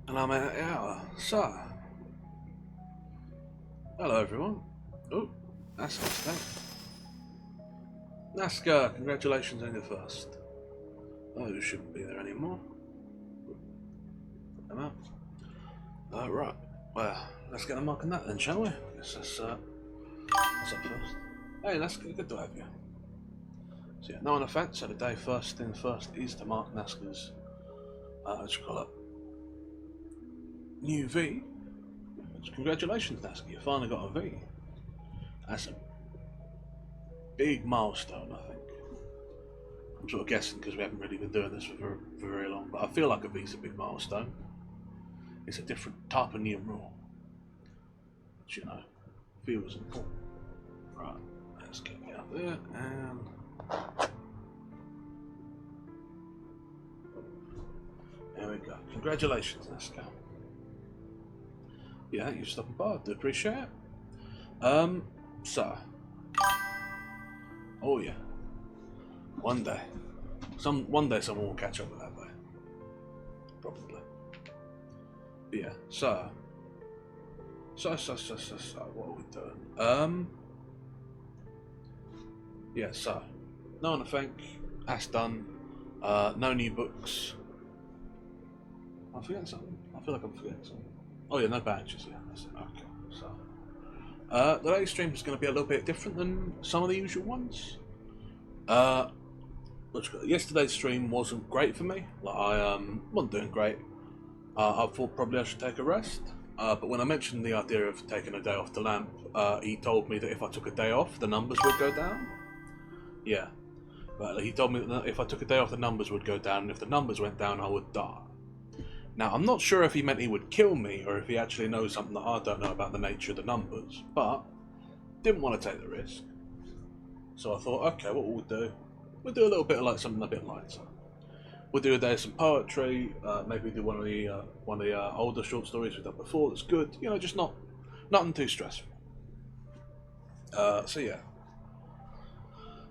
And I'm at the hour. So, hello everyone. Oh, that's a mistake. Nazca, congratulations on your first. Oh, you shouldn't be there anymore. I'm out. Right. Well, let's get a mark on that then, shall we? Guess that's what's up first. Hey, that's good to have you. So yeah, no offence. So the day first thing first is to mark Nazca's what you call it? New V. Congratulations, Nazca. You finally got a V. That's a big milestone, I think. I'm sort of guessing because we haven't really been doing this for very long, but I feel like a V's a big milestone. It's a different type of numeral, which, you know, feels important. Right, let's get me out there and. There we go. Congratulations, Nazca. Yeah, you're stopping by. I do appreciate it. So. Oh, yeah. One day someone will catch up with that way. Probably. But yeah, so what are we doing? Yeah, so no one to thank, that's done. No new books. I'm forgetting something. I feel like I'm forgetting something. Oh yeah, no badges, yeah, that's it. Okay, so today's stream is going to be a little bit different than some of the usual ones. Yesterday's stream wasn't great for me. Like I wasn't doing great. I thought probably I should take a rest. But when I mentioned the idea of taking a day off the lamp, he told me that if I took a day off, the numbers would go down. Yeah, but he told me that if I took a day off, the numbers would go down, and if the numbers went down, I would die. Now, I'm not sure if he meant he would kill me, or if he actually knows something that I don't know about the nature of the numbers, but didn't want to take the risk. So I thought, okay, what we'll do a little bit of like something a bit lighter. We'll do a day of some poetry, maybe do one of the older short stories we've done before that's good, you know, just nothing too stressful. So yeah.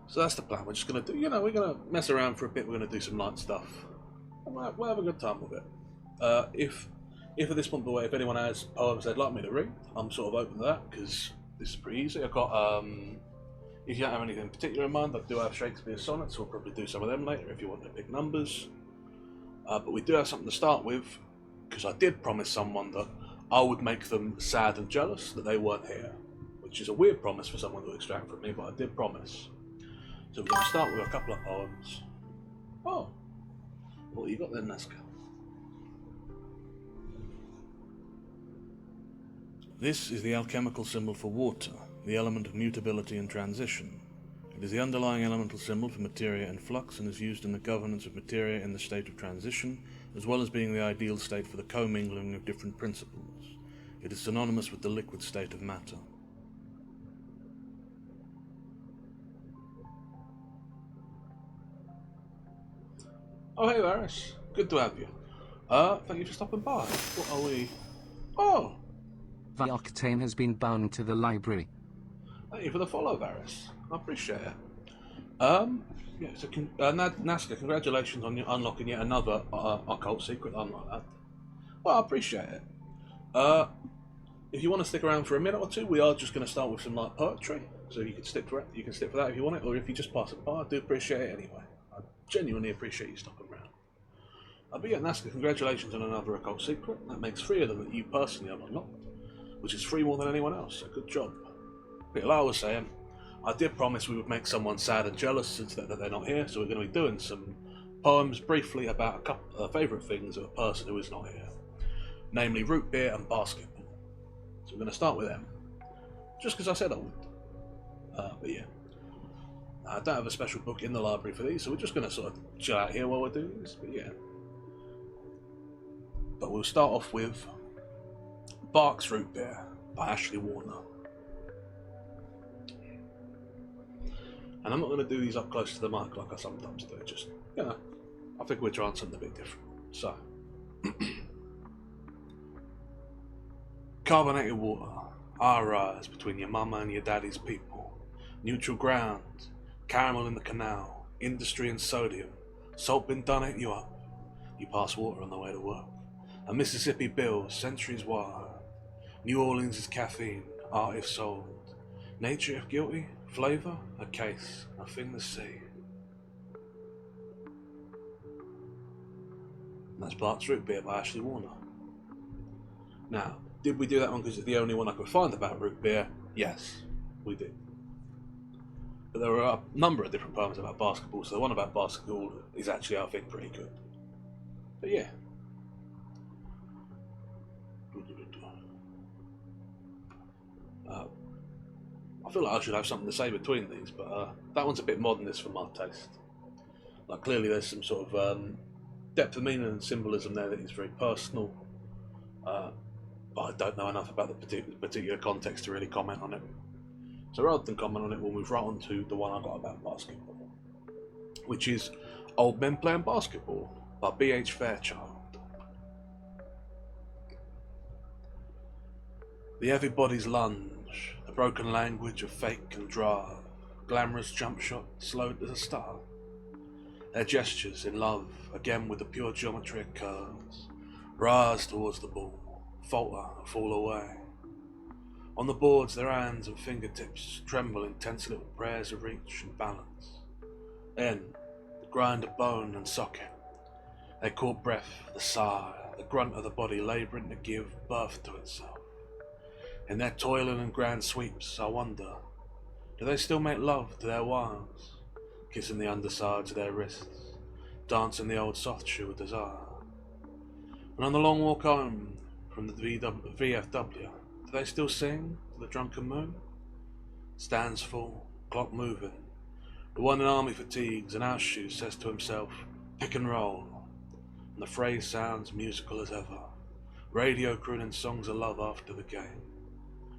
So that's the plan. We're just gonna do, you know, we're gonna mess around for a bit. We're gonna do some light stuff. We'll have a good time with it. If at this point, by the way, if anyone has poems they'd like me to read, I'm sort of open to that because this is pretty easy. I've got if you don't have anything particular in mind, I do have Shakespeare sonnets. We'll probably do some of them later if you want to pick numbers. But we do have something to start with because I did promise someone that I would make them sad and jealous that they weren't here, which is a weird promise for someone to extract from me, but I did promise. So we're going to start with a couple of poems. Oh, what you got then, Nazca? This is the alchemical symbol for water, the element of mutability and transition. It is the underlying elemental symbol for materia in flux and is used in the governance of materia in the state of transition, as well as being the ideal state for the commingling of different principles. It is synonymous with the liquid state of matter. Oh, hey, Varys. Good to have you. Thank you for stopping by. What are we... Oh! The Octane has been bound to the library. Thank you for the follow, Varys. I appreciate it. Yeah, so Nazca, congratulations on unlocking yet another occult secret. I'm like that. Well, I appreciate it. If you want to stick around for a minute or two, we are just going to start with some light poetry. So you can stick for it. You can stick for that if you want it, or if you just pass it by, I do appreciate it anyway. I genuinely appreciate you stopping around. But yeah, Nazca, congratulations on another occult secret. That makes 3 of them that you personally have unlocked, which is 3 more than anyone else. So good job. But like I was saying, I did promise we would make someone sad and jealous since that they're not here, so we're going to be doing some poems briefly about a couple of favourite things of a person who is not here, namely root beer and basketball. So we're going to start with them, just because I said I would. But yeah, I don't have a special book in the library for these, so we're just going to sort of chill out here while we're doing this. But yeah, but we'll start off with Barks Root Beer by Ashley Warner. And I'm not going to do these up close to the mic like I sometimes do, just, you know, I think we're trying something a bit different. So, carbonated water, I rise between your mama and your daddy's people. Neutral ground, caramel in the canal, industry and sodium, salt bin done it you up. You pass water on the way to work. A Mississippi bill, centuries wide. New Orleans is caffeine, art if sold. Nature if guilty, flavour, a case, a thing to see. And that's Barks Root Beer by Ashley Warner. Now, did we do that one because it's the only one I could find about root beer? Yes, we did. But there were a number of different poems about basketball, so the one about basketball is actually, I think, pretty good. But yeah. I feel like I should have something to say between these, but that one's a bit modernist for my taste. Like, clearly there's some sort of depth of meaning and symbolism there that is very personal, but I don't know enough about the particular context to really comment on it. So rather than comment on it, we'll move right on to the one I got about basketball, which is Old Men Playing Basketball by B.H. Fairchild. The everybody's lunge, the broken language of fake and drive, glamorous jump shot slowed as a star. Their gestures in love, again with the pure geometry of curves, rise towards the ball, falter, fall away. On the boards their hands and fingertips tremble in tense little prayers of reach and balance. Then, the grind of bone and socket, their caught breath, the sigh, the grunt of the body labouring to give birth to itself. In their toiling and grand sweeps, I wonder, do they still make love to their wives, kissing the undersides of their wrists, dancing the old soft shoe of desire? And on the long walk home from the VFW. Do they still sing to the drunken moon? Stands full, clock moving. The one in army fatigues and house shoes says to himself, pick and roll. And the phrase sounds musical as ever. Radio crooning songs of love after the game.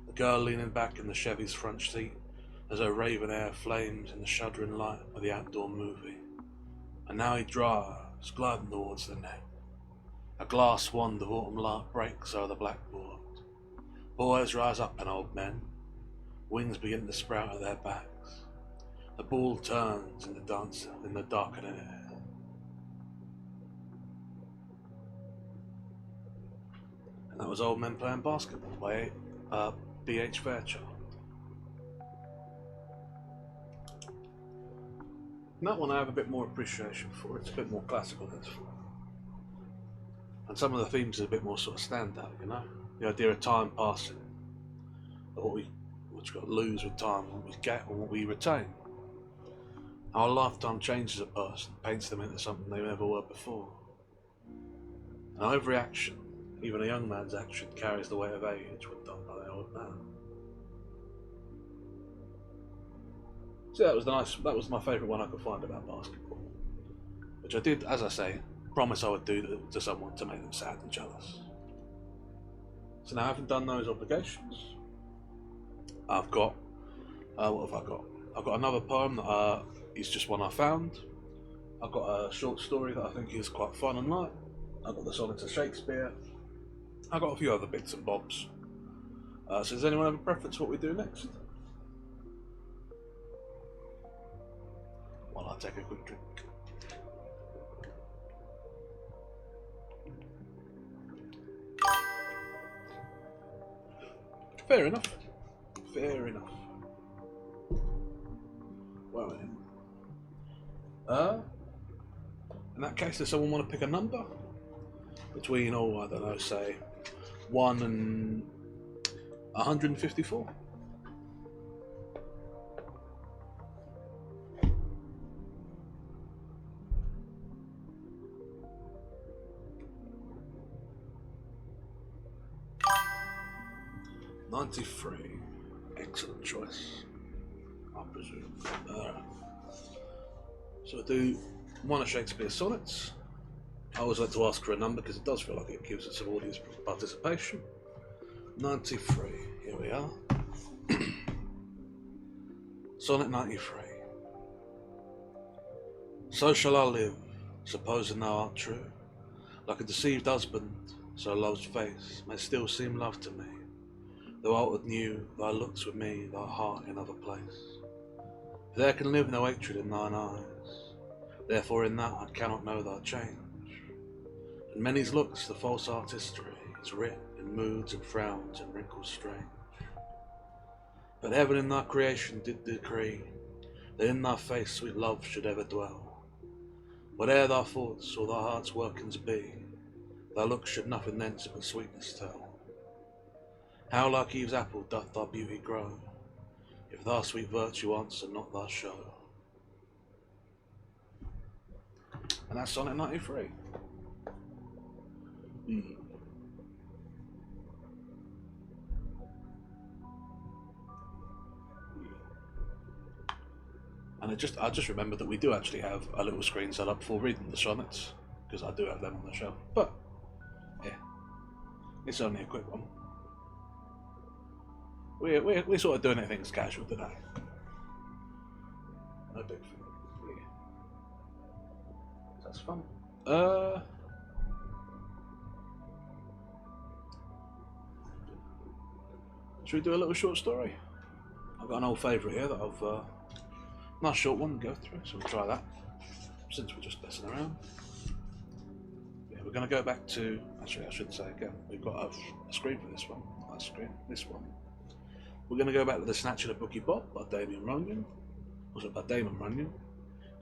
The girl leaning back in the Chevy's front seat as her raven hair flames in the shuddering light of the outdoor movie. And now he drives, gliding towards the net. A glass wand of autumn light breaks over the blackboard. Boys rise up and old men. Wings begin to sprout at their backs. The ball turns in the dance in the darkening air. And that was Old Men Playing Basketball by B.H. Fairchild. And that one I have a bit more appreciation for. It's a bit more classical than this one. And some of the themes are a bit more sort of standout, you know? The idea of time passing. What we've got to lose with time, what we get and what we retain. Our lifetime changes a person, paints them into something they never were before. Now every action, even a young man's action, carries the weight of age when done by the old man. So that was my favourite one I could find about basketball. Which I did, as I say, promise I would do to someone to make them sad and jealous. So now having done those obligations, I've got, what have I got? I've got another poem that is just one I found. I've got a short story that I think is quite fun and light. I've got the sonnets of Shakespeare. I've got a few other bits and bobs. So does anyone have a preference for what we do next? Well, I'll take a quick drink. Fair enough. Fair enough. Well then. In that case, does someone want to pick a number? Between, I don't know, say 1 and 154? $93. Excellent choice, I presume. So I do one of Shakespeare's sonnets. I always like to ask for a number because it does feel like it gives us some audience participation. 93, here we are. Sonnet 93. So shall I live, supposing thou art true, like a deceived husband, so love's face may still seem love to me. Though outward new, thy looks with me, thy heart in other place. For there can live no hatred in thine eyes, therefore in that I cannot know thy change. In many's looks the false artistry is writ in moods and frowns and wrinkles strange. But heaven in thy creation did decree that in thy face sweet love should ever dwell. Whate'er thy thoughts or thy heart's workings be, thy looks should nothing thence but sweetness tell. How like Eve's apple doth thy beauty grow, if thy sweet virtue answer not thy show. And that's Sonnet 93. And I just remembered that we do actually have a little screen set up for reading the sonnets, because I do have them on the shelf. But yeah, it's only a quick one. We're sort of doing things casual today. No big thing. Yeah. That's fun. Should we do a little short story? I've got an old favourite here that I've nice short one to go through, so we'll try that. Since we're just messing around. Yeah, we're gonna go back to, actually I shouldn't say again, we've got a screen for this one. Nice screen, this one. We're going to go back to The Snatch of the Bookie Bob by Damon Runyon. Also by Damon Runyon.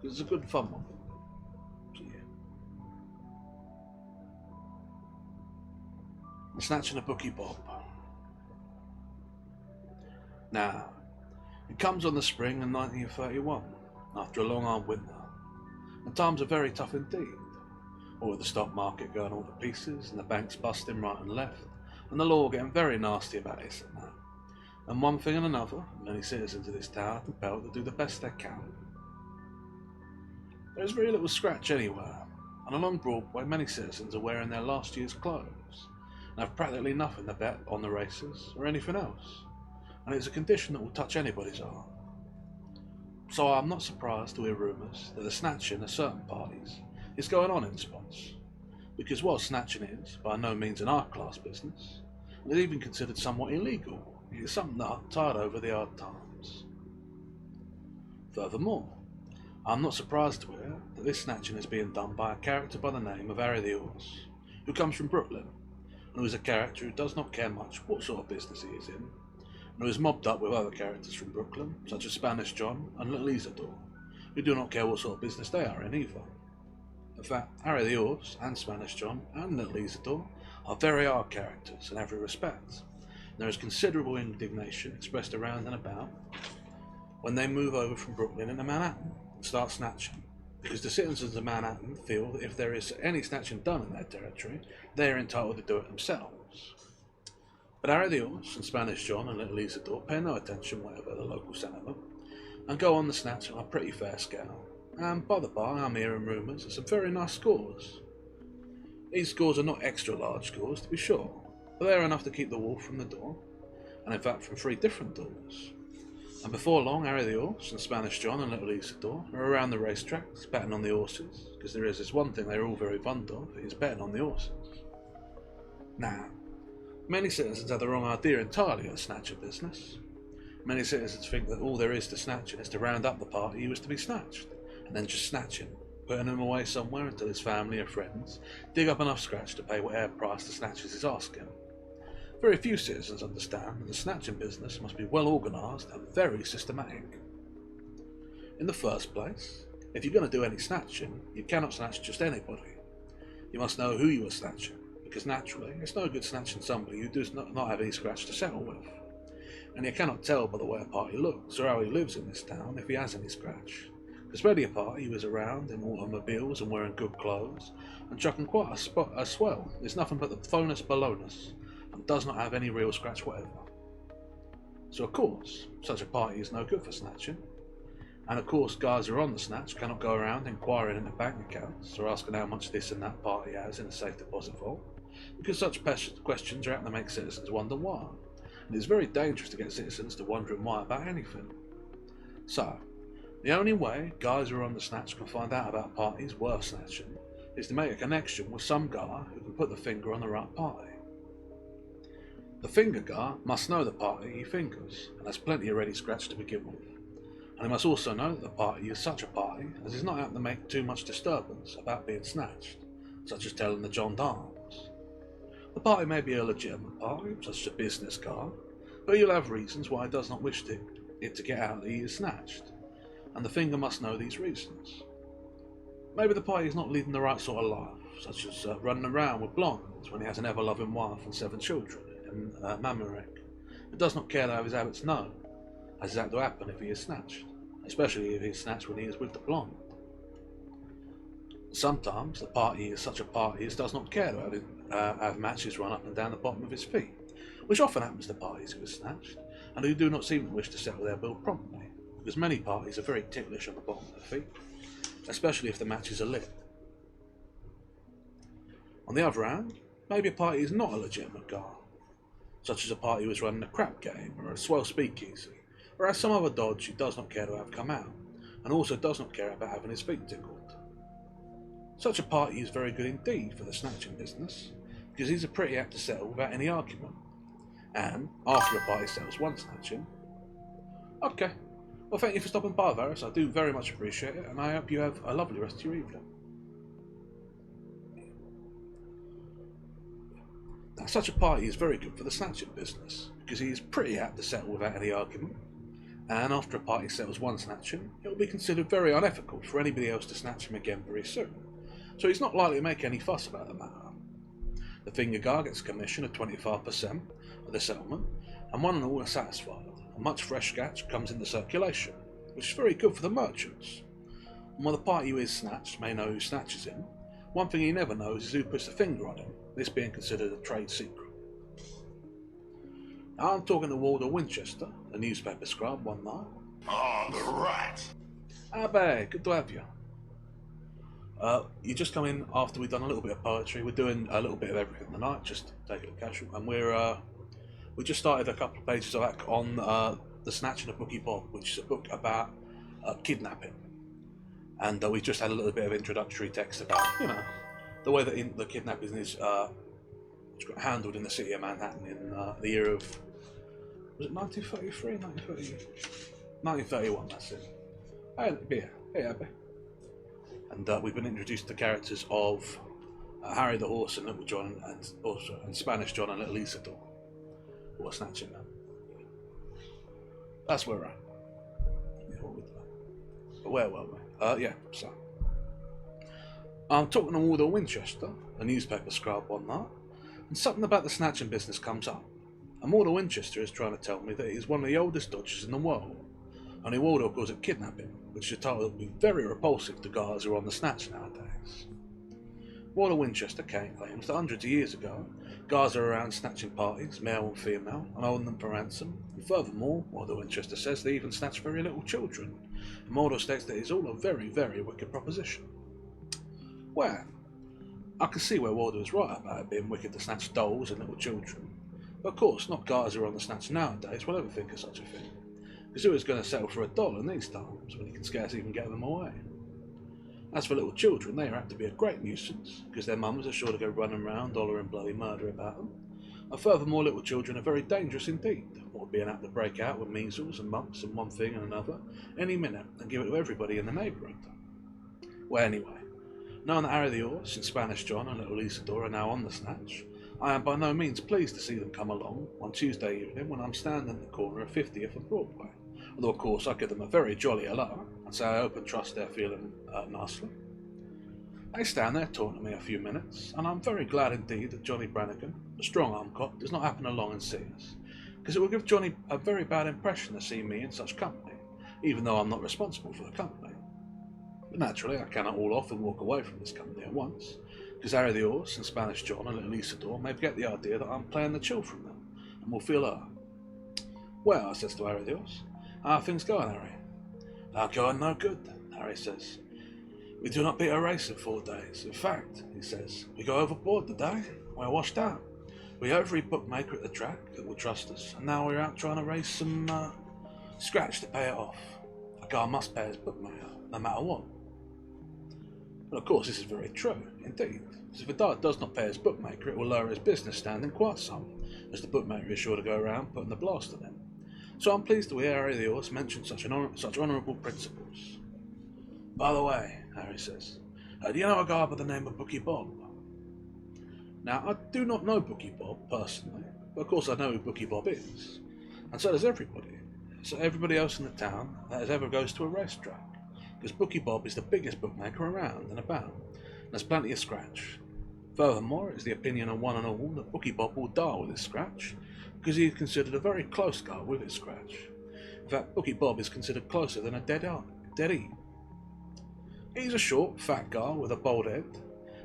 Because it's a good fun one. So yeah. The Snatch of the Bookie Bob. Now, it comes on the spring in 1931, after a long hard winter. And times are very tough indeed. All of the stock market going all to pieces, and the banks busting right and left, and the law getting very nasty about this and that. And one thing and another, many citizens of this town are compelled to do the best they can. There is very little scratch anywhere, and along Broadway many citizens are wearing their last year's clothes, and have practically nothing to bet on the races or anything else, and it's a condition that will touch anybody's arm. So I'm not surprised to hear rumours that the snatching of certain parties is going on in response, because while snatching is by no means an art-class business, and is even considered somewhat illegal, it is something that I've tired over the hard times. Furthermore, I'm not surprised to hear that this snatching is being done by a character by the name of Harry the Horse, who comes from Brooklyn, and who is a character who does not care much what sort of business he is in, and who is mobbed up with other characters from Brooklyn, such as Spanish John and Little Isidore, who do not care what sort of business they are in either. In fact, Harry the Horse and Spanish John and Little Isidore are very hard characters in every respect. There is considerable indignation expressed around and about when they move over from Brooklyn into Manhattan and start snatching, because the citizens of Manhattan feel that if there is any snatching done in their territory, they are entitled to do it themselves. But Harry the Horse and Spanish John and Little Isidore pay no attention whatever the local senator, and go on the snatch on a pretty fair scale, and by the by I'm hearing rumours of some very nice scores. These scores are not extra large scores to be sure, but they are enough to keep the wolf from the door, and in fact from 3 different doors. And before long, Harry the Horse and Spanish John and Little Isidore are around the racetracks betting on the horses, because there is this one thing they're all very fond of, is betting on the horses. Now, many citizens have the wrong idea entirely of the snatcher business. Many citizens think that all there is to snatching is to round up the party who is to be snatched, and then just snatch him, putting him away somewhere until his family or friends dig up enough scratch to pay whatever price the snatchers is asking. Very few citizens understand that the snatching business must be well organised and very systematic. In the first place, if you're going to do any snatching, you cannot snatch just anybody. You must know who you are snatching, because naturally it's no good snatching somebody who does not have any scratch to settle with. And you cannot tell by the way a party looks or how he lives in this town if he has any scratch. Because many a party who is around in automobiles and wearing good clothes and chucking quite a swell is nothing but the phonus balonus, and does not have any real scratch whatever. So of course, such a party is no good for snatching. And of course, guys who are on the snatch cannot go around inquiring into bank accounts or asking how much this and that party has in a safe deposit vault, because such questions are apt to make citizens wonder why. And it is very dangerous to get citizens to wondering why about anything. So, the only way guys who are on the snatch can find out about parties worth snatching is to make a connection with some guy who can put the finger on the right party. The finger guy must know the party he fingers, and has plenty of ready scratch to begin with. And he must also know that the party is such a party as is not apt to make too much disturbance about being snatched, such as telling the gendarmes. The party may be a legitimate party, such as a business guy, but he'll have reasons why he does not wish it to get out that he is snatched, and the finger must know these reasons. Maybe the party is not leading the right sort of life, such as running around with blondes when he has an ever-loving wife and 7 children in Mamarek. It does not care to have his habits known, as is apt to happen if he is snatched, especially if he is snatched when he is with the blonde. Sometimes the party is such a party as does not care to have matches run up and down the bottom of his feet, which often happens to parties who are snatched, and who do not seem to wish to settle their bill promptly, because many parties are very ticklish on the bottom of their feet, especially if the matches are lit. On the other hand, maybe a party is not a legitimate guy, such as a party who is running a crap game or a swell speakeasy, or has some other dodge he does not care to have come out, and also does not care about having his feet tickled. Such a party is very good indeed for the snatching business, because these are pretty apt to settle without any argument, and after a party settles one snatching. Okay, well thank you for stopping by, Varys, I do very much appreciate it, and I hope you have a lovely rest of your evening. Now, such a party is very good for the snatching business, because he is pretty apt to settle without any argument, and after a party settles one snatching, it will be considered very unethical for anybody else to snatch him again very soon, so he's not likely to make any fuss about the matter. The finger guy gets a commission of 25% of the settlement, and one and all are satisfied, and much fresh scratch comes into circulation, which is very good for the merchants. And while the party who is snatched may know who snatches him, one thing he never knows is who puts the finger on him, this being considered a trade secret. I'm talking to Walter Winchester, a newspaper scrub, one night. Oh, the rat! Abbe, good to have you. You just come in after we've done a little bit of poetry. We're doing a little bit of everything tonight, just taking it casual. And we just started a couple of pages of that on The Snatching of Bookie Bob, which is a book about kidnapping. And we just had a little bit of introductory text about, the way that the kidnapping is handled in the city of Manhattan in the year of, was it 1933, 1931, that's it. Hey, beer. Hey, Abby. And we've been introduced to the characters of Harry the Horse and Little John, and Spanish John and Little Isidore, who are snatching them. That's where we're at. Yeah, what we doing? But where were we? So I'm talking to Walter Winchester, a newspaper scrub, one night, and something about the snatching business comes up. And Walter Winchester is trying to tell me that he's one of the oldest dodgers in the world. Only Waldo calls it kidnapping, which is a title that would be very repulsive to guys who are on the snatch nowadays. Waldo Winchester claims that hundreds of years ago, guys are around snatching parties, male and female, and holding them for ransom. And furthermore, Waldo Winchester says they even snatch very little children, and Waldo states that it's all a very, very wicked proposition. Well, I can see where Waldo is right about it being wicked to snatch dolls and little children, but of course not guys who are on the snatch nowadays will ever think of such a thing. Because who is going to settle for $1 in these times when you can scarce even get them away? As for little children, they are apt to be a great nuisance, because their mums are sure to go running round hollering bloody murder about them. And furthermore, little children are very dangerous indeed, or being apt to break out with measles and mumps and one thing and another any minute and give it to everybody in the neighbourhood. Well, anyway, knowing that Harry the Horse and Spanish John and Little Isidore are now on the snatch, I am by no means pleased to see them come along on Tuesday evening when I'm standing at the corner of 50th and Broadway. Although, of course, I give them a very jolly hello, and say I hope and trust they're feeling nicely. They stand there talking to me a few minutes, and I'm very glad indeed that Johnny Brannigan, the strong-arm cop, does not happen along and see us, because it will give Johnny a very bad impression to see me in such company, even though I'm not responsible for the company. But naturally, I cannot haul off and walk away from this company at once, because Harry the Horse and Spanish John and Little Isidore may get the idea that I'm playing the chill from them, and will feel hurt. Well, I says to Harry the Horse, how are things going, Harry? Are going no good, Harry says. We do not beat a race in 4 days. In fact, he says, we go overboard today. We're washed out. We owe every bookmaker at the track that will trust us, and now we're out trying to raise some scratch to pay it off. A guy must pay his bookmaker, no matter what. But of course, this is very true, indeed. Because if a guy does not pay his bookmaker, it will lower his business standing quite some, as the bookmaker is sure to go around putting the blast on him. So I'm pleased to hear Harry the Horse mention such honourable principles. By the way, Harry says, do you know a guy by the name of Bookie Bob? Now, I do not know Bookie Bob personally, but of course I know who Bookie Bob is, and so does everybody. So everybody else in the town that ever goes to a racetrack, because Bookie Bob is the biggest bookmaker around and about, and there's plenty of scratch. Furthermore, it is the opinion of one and all that Bookie Bob will die with his scratch, because he is considered a very close guy with his scratch. In fact, Bookie Bob is considered closer than a dead eat. He's a short, fat guy with a bald head,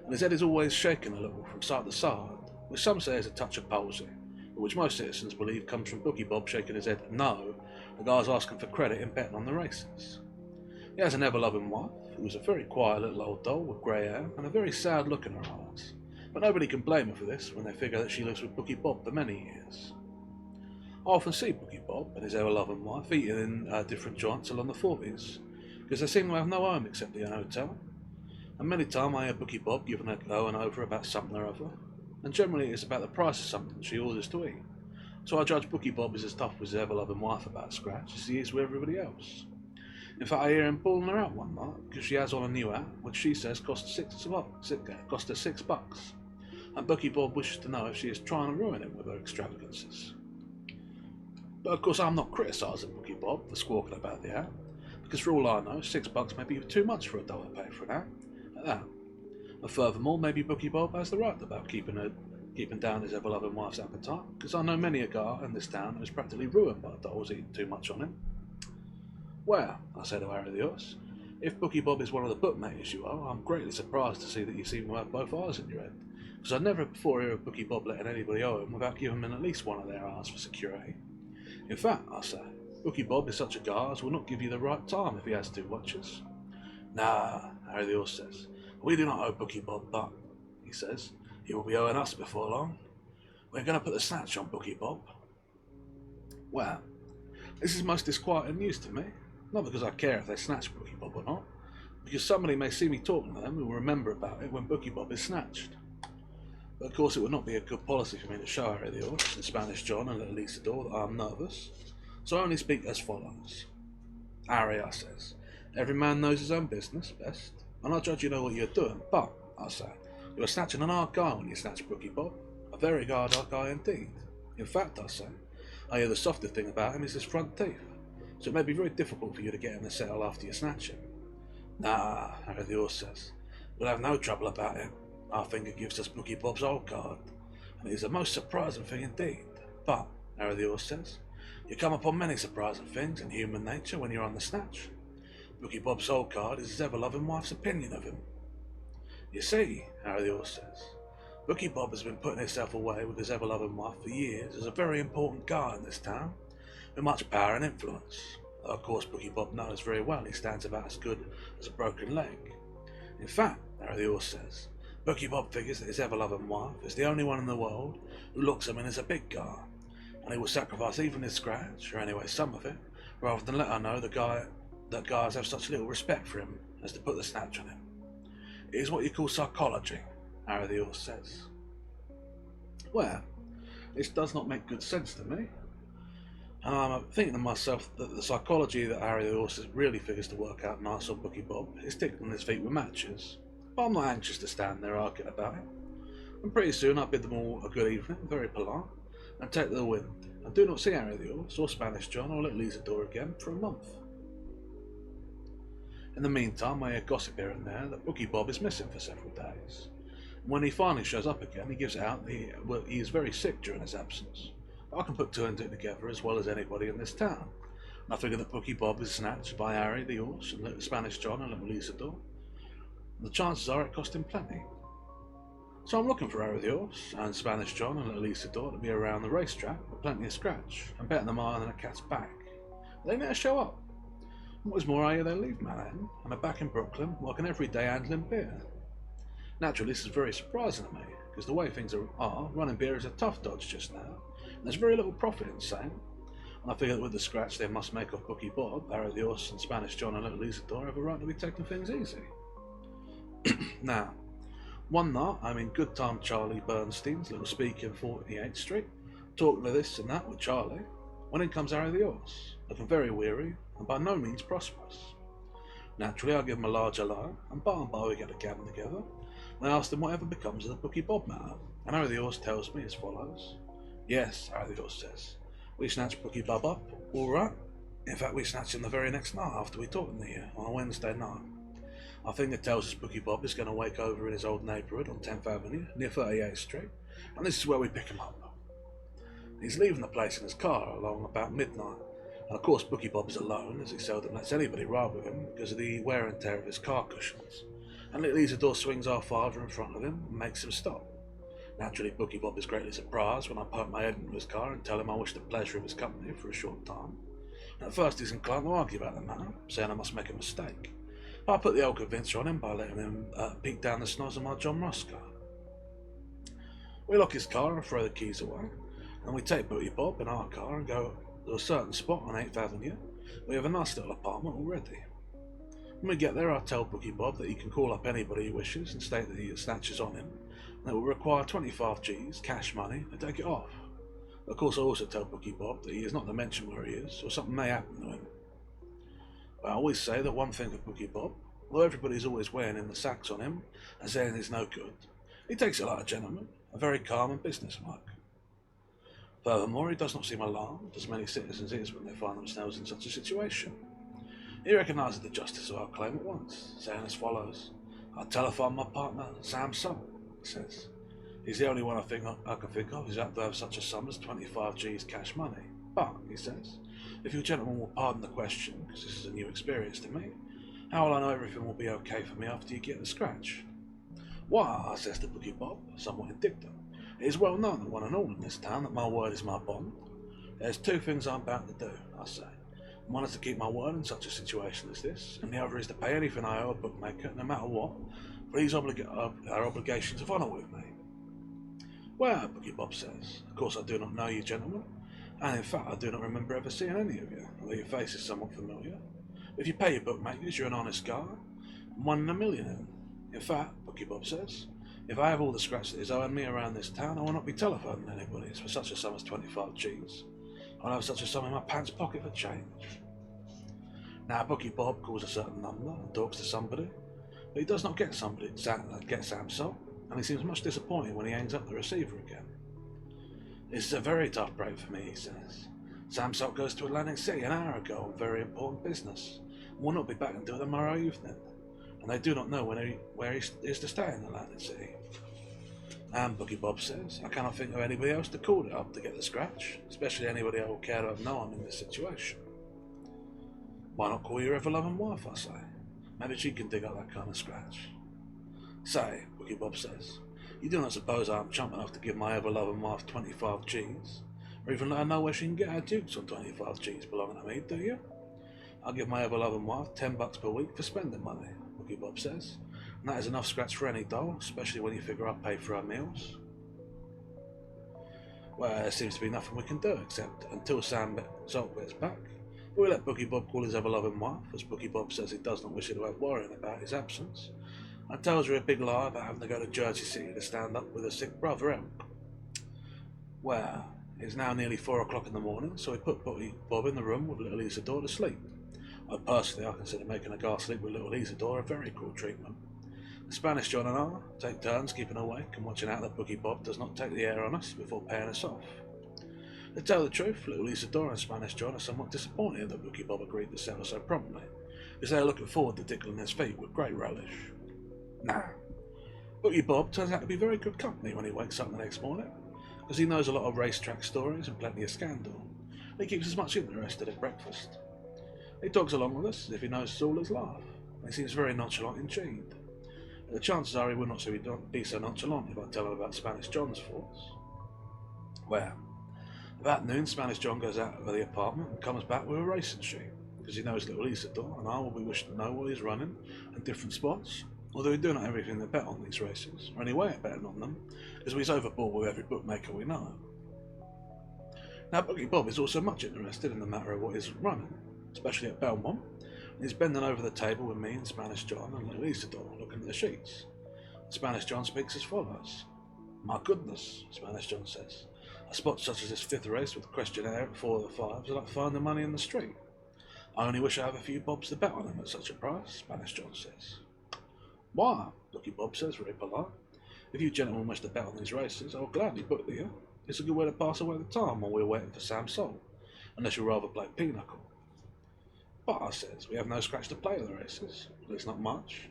and his head is always shaking a little from side to side, which some say is a touch of palsy, but which most citizens believe comes from Bookie Bob shaking his head no, the guy's asking for credit in betting on the races. He has an ever-loving wife, who is a very quiet little old doll with grey hair and a very sad look in her eyes, but nobody can blame her for this when they figure that she lives with Bookie Bob for many years. I often see Bookie Bob and his ever-loving wife eating in different joints along the 40s, because they seem to have no home except the hotel, and many times I hear Bookie Bob giving her going over about something or other, and generally it's about the price of something she orders to eat, so I judge Bookie Bob is as tough with his ever-loving wife about scratch as he is with everybody else. In fact, I hear him pulling her out one night because she has on a new hat, which she says cost her $6, and Bookie Bob wishes to know if she is trying to ruin him with her extravagances. But of course I'm not criticising Bookie Bob for squawking about the hat, because for all I know, $6 may be too much for a dollar to pay for an hat, like that. And furthermore, maybe Bookie Bob has the right about keeping down his ever-loving wife's appetite, because I know many a guy in this town who is practically ruined by dolls eating too much on him. Well, I said to Harry the Horse, if Bookie Bob is one of the bookmakers you are, I'm greatly surprised to see that you seem to have both eyes in your head, because I'd never before heard of Bookie Bob letting anybody owe him without giving him at least one of their hours for security. In fact, I say, Bookie Bob is such a guy as will not give you the right time if he has 2 watches. Nah, Harry the Horse says, we do not owe Bookie Bob, but, he says, he will be owing us before long. We're going to put the snatch on Bookie Bob. Well, this is most disquieting news to me, not because I care if they snatch Bookie Bob or not, because somebody may see me talking to them who will remember about it when Bookie Bob is snatched. But of course it would not be a good policy for me to show Harry the Horse and Spanish John and little Isidore that I am nervous, so I only speak as follows. Harry, I says, every man knows his own business best, and I judge you know what you're doing, but, I say, you are snatching an hard guy when you snatch Bookie Bob, a very hard guy indeed. In fact, I say, I hear the softer thing about him is his front teeth, so it may be very difficult for you to get him to settle after you snatch him. Nah, Harry the Horse says, we'll have no trouble about him. Our finger gives us Bookie Bob's old card, and it is a most surprising thing indeed. But, Harry the Horse says, you come upon many surprising things in human nature when you're on the snatch. Bookie Bob's old card is his ever-loving wife's opinion of him. You see, Harry the Horse says, Bookie Bob has been putting himself away with his ever-loving wife for years as a very important guy in this town, with much power and influence. Of course, Bookie Bob knows very well he stands about as good as a broken leg. In fact, Harry the Horse says, Bookie Bob figures that his ever-loving wife is the only one in the world who looks at him as a big guy, and he will sacrifice even his scratch, or anyway some of it, rather than let her know that guys have such little respect for him as to put the snatch on him. It is what you call psychology, Harry the Horse says. Well, this does not make good sense to me, and I'm thinking to myself that the psychology that Harry the Horse really figures to work out nice on Bookie Bob is tickling his feet with matches, but I'm not anxious to stand there arguing about it. And pretty soon I bid them all a good evening, very polite, and take the wind, and do not see Harry the Horse or Spanish John or little Isidore again for a month. In the meantime, I hear gossip here and there that Bookie Bob is missing for several days. And when he finally shows up again, he gives it out that he is very sick during his absence. I can put 2 and 2 together as well as anybody in this town, and I figure that Bookie Bob is snatched by Harry the Horse and little Spanish John and little Isidore, and the chances are it cost him plenty. So I'm looking for Harry the Horse and Spanish John and little Isidore to be around the racetrack with plenty of scratch, and betting them iron than a cat's back. They never show up. What is more, I hear they leave Manhattan and are back in Brooklyn working every day handling beer. Naturally, this is very surprising to me, because the way things are, running beer is a tough dodge just now, and there's very little profit in same. And I figure that with the scratch they must make off Bookie Bob, Harry the Horse and Spanish John and little Isidore have a right to be taking things easy. Now, one night I'm in good time Charlie Bernstein's little speak in 48th Street, talking to this and that with Charlie, when in comes Harry the Horse, looking very weary and by no means prosperous. Naturally, I give him a large hello, and by we get a gathering together, and I ask him whatever becomes of the Bookie Bob matter, and Harry the Horse tells me as follows. Yes, Harry the Horse says, we snatched Bookie Bob up, all right. In fact, we snatched him the very next night after we talked in the year, on a Wednesday night. Our finger tells us Bookie Bob is going to wake over in his old neighbourhood on 10th Avenue, near 38th Street, and this is where we pick him up. He's leaving the place in his car along about midnight, and of course Bookie Bob is alone, as he seldom lets anybody ride with him because of the wear and tear of his car cushions, and little Isidore swings our father in front of him and makes him stop. Naturally, Bookie Bob is greatly surprised when I poke my head into his car and tell him I wish the pleasure of his company for a short time. And at first he's inclined to argue about the matter, saying I must make a mistake. But I put the old convincer on him by letting him peek down the snoz of my John Ross car. We lock his car and throw the keys away, and we take Bookie Bob in our car and go to a certain spot on 8th Avenue. We have a nice little apartment already. When we get there, I tell Bookie Bob that he can call up anybody he wishes and state that he snatches on him, and it will require 25 G's, cash money, to take it off. Of course, I also tell Bookie Bob that he is not to mention where he is, or something may happen to him. But I always say that one thing of Bookie Bob, although everybody's always weighing in the sacks on him and saying he's no good, he takes it like a gentleman, and very calm and businesslike. Furthermore, he does not seem alarmed, as many citizens is when they find themselves in such a situation. He recognises the justice of our claim at once, saying as follows. I telephoned my partner, Sam Summer, he says. He's the only one I can think of who's apt to have such a sum as 25 G's cash money. But, he says, if you gentlemen will pardon the question, because this is a new experience to me, how will I know everything will be okay for me after you get the scratch? Why, says the Bookie Bob, somewhat indignant, it is well known to one and all in this town that my word is my bond. There's two things I'm bound to do, I say. One is to keep my word in such a situation as this, and the other is to pay anything I owe a bookmaker, no matter what, for these are obligations of honour with me. Well, Bookie Bob says, of course I do not know you gentlemen, and in fact I do not remember ever seeing any of you, although your face is somewhat familiar. If you pay your bookmakers, you're an honest guy, and 1 in a million. In fact, Bookie Bob says, if I have all the scratch that is owing me around this town, I will not be telephoning anybody for such a sum as 25 G's. I'll have such a sum in my pants pocket for change. Now, Bookie Bob calls a certain number and talks to somebody, but he does not get somebody get Sam Salt, and he seems much disappointed when he hangs up the receiver again. This is a very tough break for me, he says. Sam Salt goes to Atlantic City an hour ago on very important business, and will not be back until tomorrow evening, and they do not know where he is to stay in Atlantic City. And Bookie Bob says, I cannot think of anybody else to call it up to get the scratch, especially anybody I will care to have known in this situation. Why not call your ever-loving wife, I say. Maybe she can dig up that kind of scratch. Say, Bookie Bob says, you do not suppose I am chump enough to give my ever-loving wife 25 G's, or even let her know where she can get her dukes on 25 G's belonging to me, do you? I'll give my ever-loving wife $10 per week for spending money, Bookie Bob says. And that is enough scratch for any doll, especially when you figure I pay for our meals. Well, there seems to be nothing we can do, except until Sam Salt gets back, we'll let Bookie Bob call his ever-loving wife, as Bookie Bob says he does not wish her to have worrying about his absence, and tells her a big lie about having to go to Jersey City to stand up with a sick brother Elk. Well, it's now nearly 4 o'clock in the morning, so we put Bookie Bob in the room with little Isidore to sleep. Personally, I consider making a guy sleep with little Isidore a very cruel treatment. The Spanish John and I take turns keeping awake and watching out that Bookie Bob does not take the air on us before paying us off. To tell the truth, little Isidore and Spanish John are somewhat disappointed that Bookie Bob agreed to settle so promptly, because they are looking forward to tickling his feet with great relish. Now, Bookie Bob turns out to be very good company when he wakes up the next morning, because he knows a lot of racetrack stories and plenty of scandal, and he keeps us much interested at breakfast. He talks along with us as if he knows us all his life, and he seems very nonchalant indeed. The chances are he will not be so nonchalant if I tell him about Spanish John's thoughts. Well, about noon, Spanish John goes out of the apartment and comes back with a racing sheet, because he knows little Isidore and I will be wishing to know what he's running at different spots, although we do not have everything to bet on these races, or any way of betting on them, because we're overboard with every bookmaker we know. Now, Bookie Bob is also much interested in the matter of what is running, especially at Belmont, and he's bending over the table with me and Spanish John and little Isidore looking at the sheets. Spanish John speaks as follows. My goodness, Spanish John says. A spot such as this 5th race with a questionnaire at 4 of the 5s is like finding money in the street. I only wish I have a few bobs to bet on him at such a price, Spanish John says. Why, Bookie Bob says, very polite. If you gentlemen wish to bet on these races, I will gladly book you. It's a good way to pass away the time while we're waiting for Sam Salt, unless you'd rather play pinochle. But, I says, we have no scratch to play at the races, at least not much.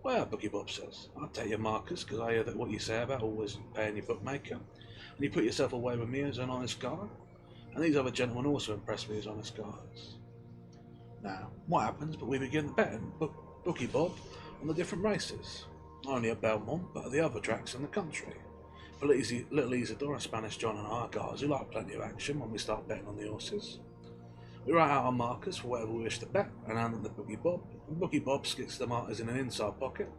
Well, Bookie Bob says, I'll take your markers, because I hear that what you say about always paying your bookmaker, and you put yourself away with me as an honest guy, and these other gentlemen also impress me as honest guys. Now, what happens but we begin betting Bookie Bob on the different races, not only at Belmont, but at the other tracks in the country. For little Isidore and Spanish John and I are guys who like plenty of action when we start betting on the horses. We write out our markers for whatever we wish to bet and hand them to Bookie Bob, and Bookie Bob sticks the markers in an inside pocket,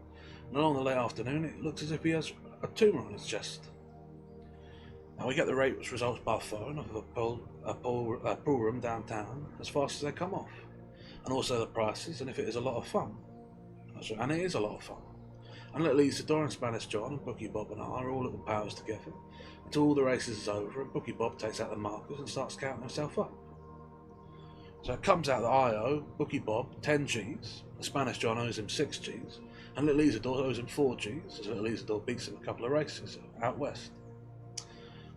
and along the late afternoon it looks as if he has a tumour on his chest. Now we get the race results by phone off of a pool room downtown as fast as they come off, and also the prices and if it is a lot of fun. And it is a lot of fun. And little Isidore and Spanish John and Bookie Bob and I are all little pals together until all the races is over and Bookie Bob takes out the markers and starts counting himself up. So it comes out that I owe Bookie Bob 10 G's, and Spanish John owes him 6 G's, and little Isidore owes him 4 G's, as little Isidore beats him a couple of races out west.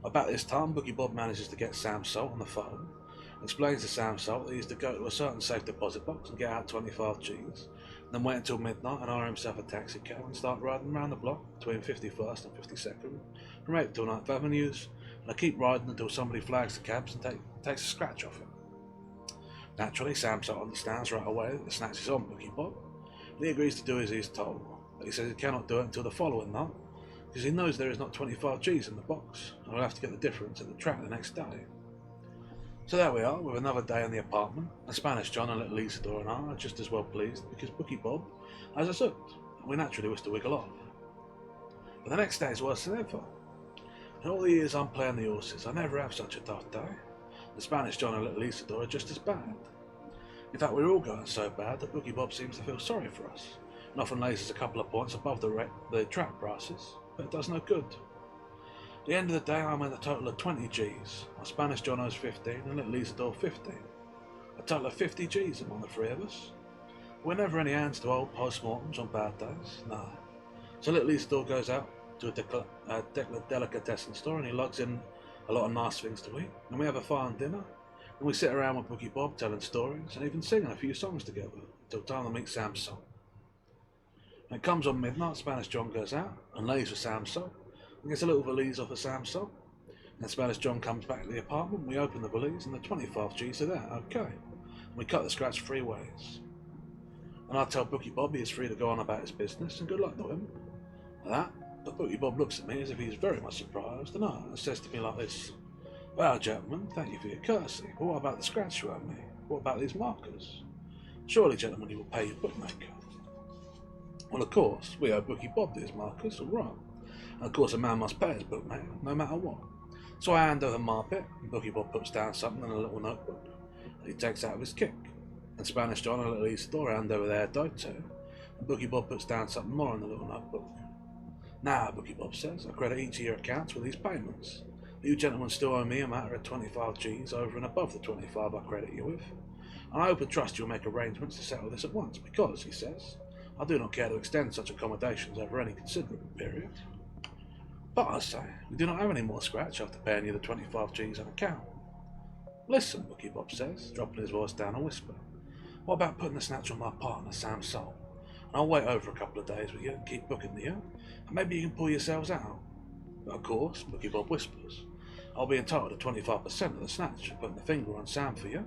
About this time, Bookie Bob manages to get Sam Salt on the phone, and explains to Sam Salt that he's to go to a certain safe deposit box and get out 25 G's, then wait until midnight and hire himself a taxi cab and start riding around the block between 51st and 52nd, from 8th to 9th Avenues, and I keep riding until somebody flags the cabs and takes a scratch off him. Naturally, Sam Salt understands right away that the snatch is on Bookie Bob, and he agrees to do as he is told, but he says he cannot do it until the following night, because he knows there is not 25 G's in the box, and we'll have to get the difference at the track the next day. So there we are, with another day in the apartment, and Spanish John and little Isidore and I are just as well pleased, because Bookie Bob has us hooked, and we naturally wish to wiggle off. But the next day is worse than ever. In all the years I'm playing the horses, I never have such a tough day. The Spanish John and little Isidore are just as bad. In fact, we're all going so bad that Bookie Bob seems to feel sorry for us, and often lays us a couple of points above the track prices, but it does no good. At the end of the day, I'm in a total of 20 G's. My Spanish John owes 15 and little Isidore 15. A total of 50 G's among the three of us. We're never any hands to hold post-mortems on bad days, no. So little Isidore goes out to a delicatessen store and he lugs in a lot of nice things to eat, and we have a fine dinner, and we sit around with Bookie Bob telling stories and even singing a few songs together until time to meet Sam's song. When it comes on midnight, Spanish John goes out and lays with Sam's song and gets a little valise off of Sam's song. And Spanish John comes back to the apartment, we open the valise and the 25 G's are there, okay. And we cut the scratch 3 ways. And I tell Bookie Bob he is free to go on about his business and good luck to him. At that, but Bookie Bob looks at me as if he's very much surprised and says to me like this: "Well, gentlemen, thank you for your courtesy, but what about the scratch you owe me? What about these markers? Surely, gentlemen, you will pay your bookmaker." Well, of course, we owe Bookie Bob these markers, all right. And of course a man must pay his bookmaker, no matter what. So I hand over my bit, and Bookie Bob puts down something in a little notebook that he takes out of his kick. And Spanish John and little Isidore hand over their dough too, and Bookie Bob puts down something more in the little notebook. "Now," Bookie Bob says, "I credit each of your accounts with these payments. But you gentlemen still owe me a matter of 25 G's over and above the 25 I credit you with. And I hope and trust you'll make arrangements to settle this at once, because," he says, "I do not care to extend such accommodations over any considerable period." "But," I say, "we do not have any more scratch after paying you the 25 G's on account." "Listen," Bookie Bob says, dropping his voice down a whisper. "What about putting the snatch on my partner, Sam Soul? And I'll wait over a couple of days with you and keep booking you, and maybe you can pull yourselves out. But of course," Bookie Bob whispers, "I'll be entitled to 25% of the snatch for putting the finger on Sam for you."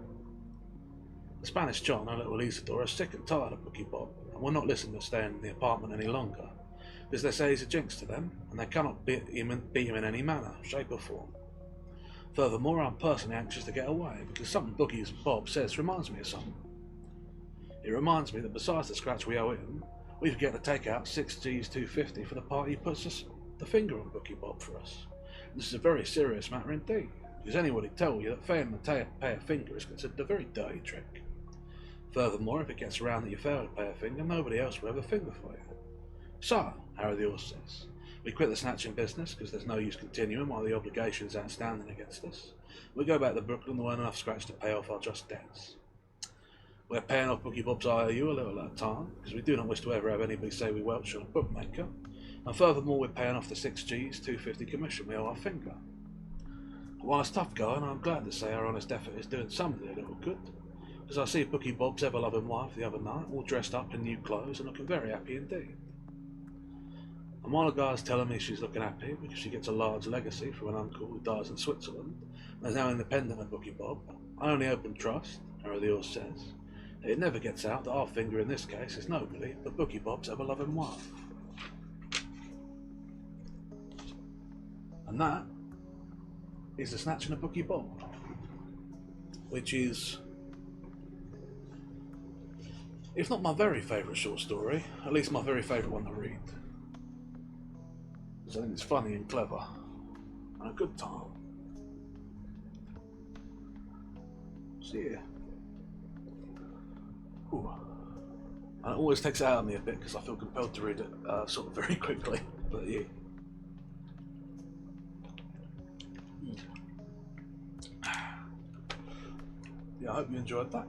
The Spanish John and little Isidore are sick and tired of Bookie Bob, and will not listen to staying in the apartment any longer, because they say he's a jinx to them, and they cannot beat him in any manner, shape or form. Furthermore, I'm personally anxious to get away, because something Bookie Bob says reminds me of something. It reminds me that besides the scratch we owe him, we forget to take out 6 G's 250 for the party who puts the finger on Bookie Bob for us. And this is a very serious matter indeed, because anyone would tell you that failing to pay a finger is considered a very dirty trick. Furthermore, if it gets around that you fail to pay a finger, nobody else will have a finger for you. So, Harry the Horse says, we quit the snatching business because there's no use continuing while the obligation is outstanding against us. We go back to Brooklyn to earn enough scratch to pay off our just debts. We're paying off Bookie Bob's IOU a little at a time, because we do not wish to ever have anybody say we welch on a bookmaker, and furthermore we're paying off the 6 G's 250 commission we owe our finger. While it's tough going, I'm glad to say our honest effort is doing somebody a little good, because I see Bookie Bob's ever-loving wife the other night, all dressed up in new clothes and looking very happy indeed. And while the guy's telling me she's looking happy because she gets a large legacy from an uncle who dies in Switzerland and is now independent of Bookie Bob, I only hope and trust, Harry the Horse says, that it never gets out that our finger in this case is nobody but Bookie Bob's ever-loving wife. And that is the snatching of Bookie Bob, which is, if not my very favourite short story, at least my very favourite one to read. Because I think it's funny and clever, and a good time. So yeah. Ooh. And it always takes it out of me a bit because I feel compelled to read it sort of very quickly, but yeah. Yeah, I hope you enjoyed that.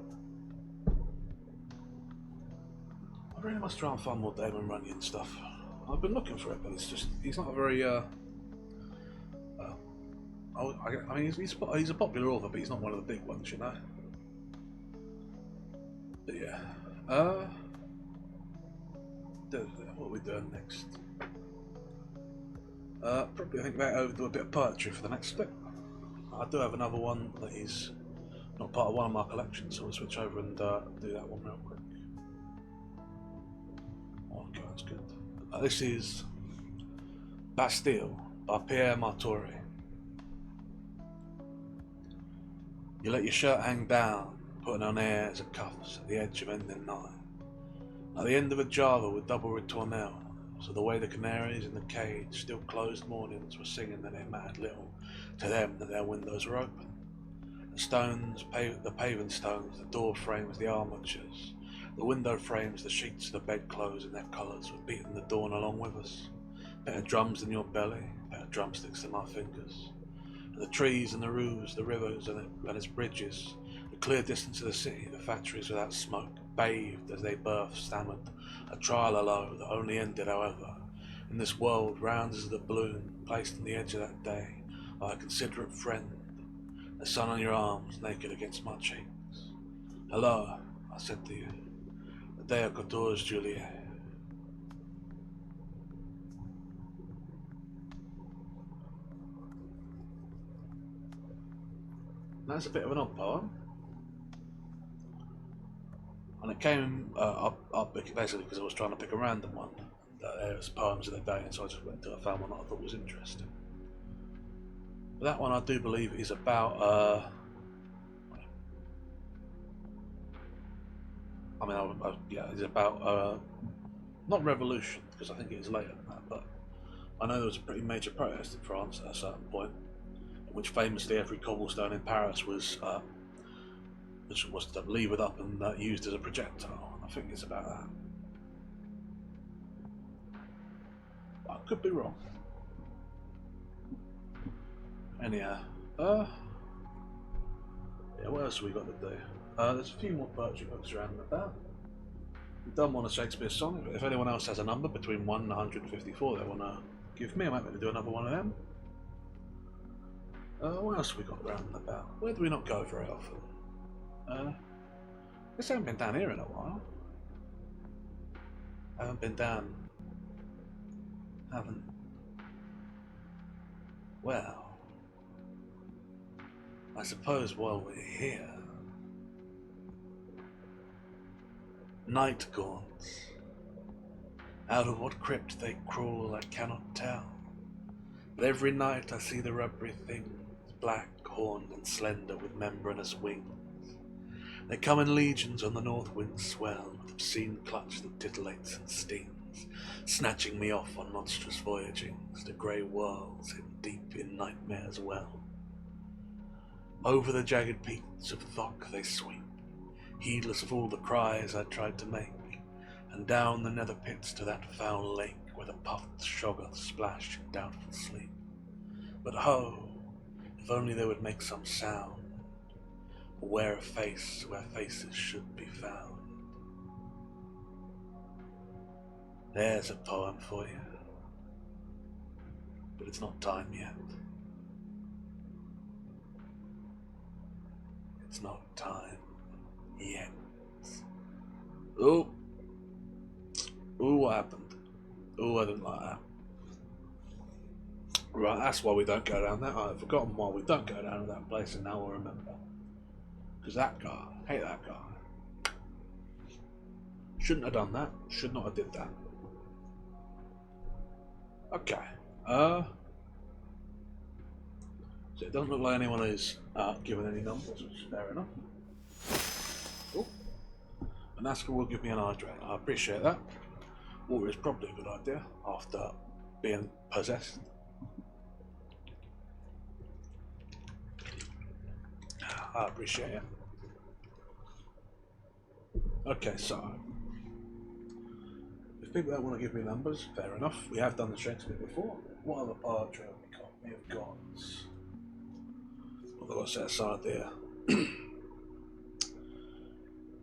I really must try and find more Damon Runyon stuff. I've been looking for it, but it's just, he's not a very, I mean, he's a popular author, but he's not one of the big ones, you know? But yeah. What are we doing next? Probably I think we'll do a bit of poetry for the next bit. I do have another one that is not part of one of my collections, so we'll switch over and do that one real quick. Oh, okay, that's good. This is Bastille by Pierre Martori. You let your shirt hang down, putting on airs and cuffs at the edge of ending night. At the end of a Java with double ritournelle, so the way the canaries in the cage still closed mornings were singing that it mattered little to them that their windows were open. The stones, the paving stones, the door frames, the armatures, the window frames, the sheets of the bedclothes in their colours were beating the dawn along with us. Better drums than your belly, better drumsticks than my fingers. And the trees and the roofs, the rivers and its bridges, the clear distance of the city, the factories without smoke, bathed as they birthed, stammered, a trial alow that only ended, however, in this world round as the balloon placed on the edge of that day by a considerate friend, the sun on your arms, naked against my cheeks. Hello, I said to you, the day of 14 Juillet. That's a bit of an odd poem. And it came up basically because I was trying to pick a random one. There was poems of the day, and so I just went to a found one that I thought was interesting. But that one I do believe is about it's about not revolution, because I think it is later than that, but I know there was a pretty major protest in France at a certain point, in which famously every cobblestone in Paris was levered up and used as a projectile. I think it's about that. I could be wrong. Anyhow, yeah, what else have we got to do? There's a few more poetry books around and about. We've done one of Shakespeare's songs, but if anyone else has a number between 1 and 154 they want to give me, I'm happy to do another one of them. What else have we got around and about? Where do we not go very often? Guess I haven't been down here in a while. Well, I suppose while we're here, night gaunts. Out of what crypt they crawl I cannot tell, but every night I see the rubbery things, black, horned and slender with membranous wings. They come in legions on the north wind's swell, with obscene clutch that titillates and stings, snatching me off on monstrous voyagings to grey worlds hidden deep in nightmare's well. Over the jagged peaks of Thok they sweep, heedless of all the cries I tried to make, and down the nether pits to that foul lake where the puffed shoggoths splash in doubtful sleep. But ho, if only they would make some sound, or wear a face where faces should be found. There's a poem for you, but it's not time yet. It's not time yet. Oh, what happened? Oh, I didn't like that. Right, that's why we don't go down that. I've forgotten why we don't go down to that place, and now I remember. Because that guy, I hate that guy. Shouldn't have done that. Should not have did that. Okay. So it doesn't look like anyone is given any numbers, which is fair enough. Oh. And Nasker will give me an hydrate. I appreciate that. Water is probably a good idea after being possessed. I appreciate it. Okay, so if people don't want to give me numbers, fair enough. We have done the Shakespeare before. What other poetry have we got? We have got what have I got to set aside there?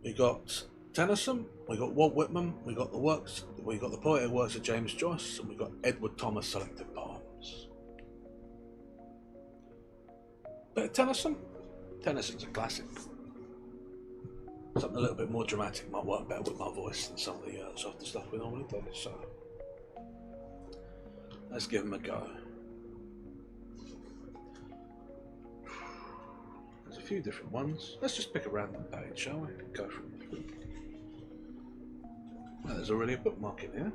We got Tennyson, we got Walt Whitman, we got the poetic works of James Joyce, and we got Edward Thomas selected poems. But Tennyson's a classic. Something a little bit more dramatic might work better with my voice than some of the softer stuff we normally do, so let's give him a go. There's a few different ones. Let's just pick a random page, shall we? Go from there. There's already a bookmark in here.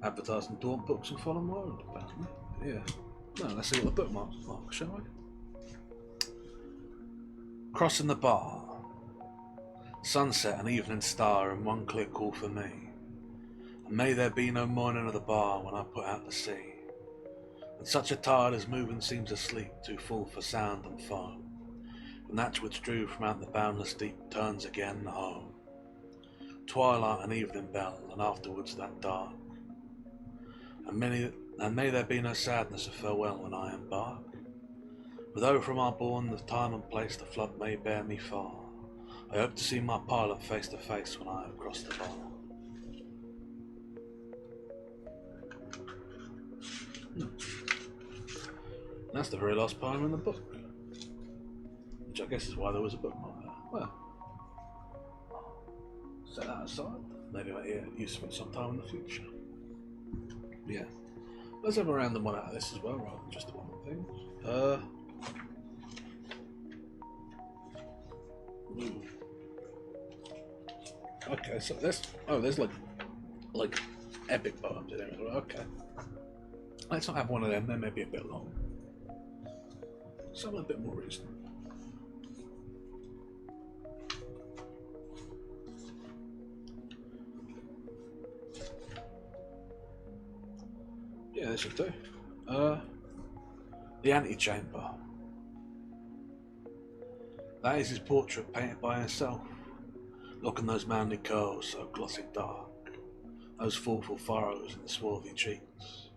Advertising daunt books and follow road, apparently. Yeah. No, let's see what the bookmarks are, shall we? Crossing the bar. Sunset and evening star in one clear call for me. And may there be no morning of the bar when I put out to sea. And such a tide as moving seems asleep, too full for sound and foam. And that which drew from out the boundless deep turns again home. Twilight and evening bell, and afterwards that dark. And may there be no sadness of farewell when I embark. For though from our bourne the time and place the flood may bear me far, I hope to see my pilot face to face when I have crossed the bar. That's the very last poem in the book, which I guess is why there was a bookmark there. Well, set that aside. Maybe I'll hear use of it sometime in the future. Yeah. Let's have a random one out of this as well, rather than just the one thing. Okay, so there's like epic poems in there as well. Okay. Let's not have one of them, they may be a bit long. Something a bit more reasonable. Yeah, this should do. The Antechamber. That is his portrait painted by himself. Look on those manly curls so glossy dark, those thoughtful furrows in the swarthy cheeks.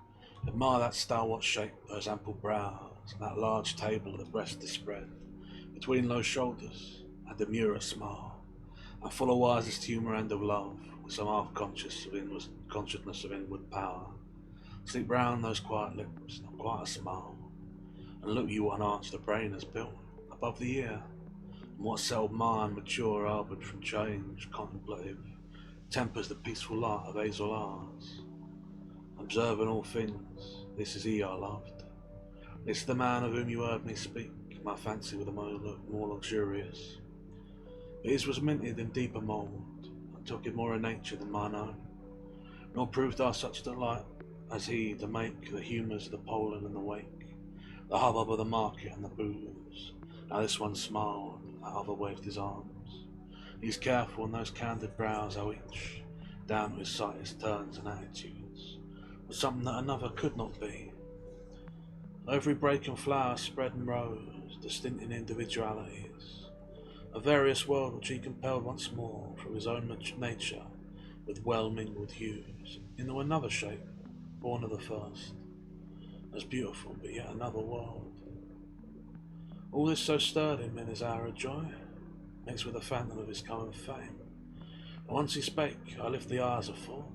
Admire that stalwart shape, those ample brows, and that large table at the breast spread. Between those shoulders, a demure smile, and full of wisest humour and of love, with some half-consciousness of inward power. Sleep round those quiet lips, not quite a smile, and look you what an arch the brain has built, above the ear, and what settled mind, mature, arboured from change, contemplative, tempers the peaceful light of hazel eyes. Observing all things, this is he I loved. This is the man of whom you heard me speak, my fancy with a more luxurious. But his was minted in deeper mould, and took it more in nature than mine own. Nor proved I such delight as he to make the humours of the polling and the wake, the hubbub of the market and the booths. Now this one smiled, that other waved his arms. He's careful in those candid brows how each, down to his sight, his turns and attitudes, was something that another could not be. Every break and flower spread and rose, distinct in individualities, a various world which he compelled once more from his own nature with well-mingled hues, into another shape, born of the first, as beautiful but yet another world. All this so stirred him in his hour of joy, mixed with the phantom of his coming fame. And once he spake, I lift the eyes afore,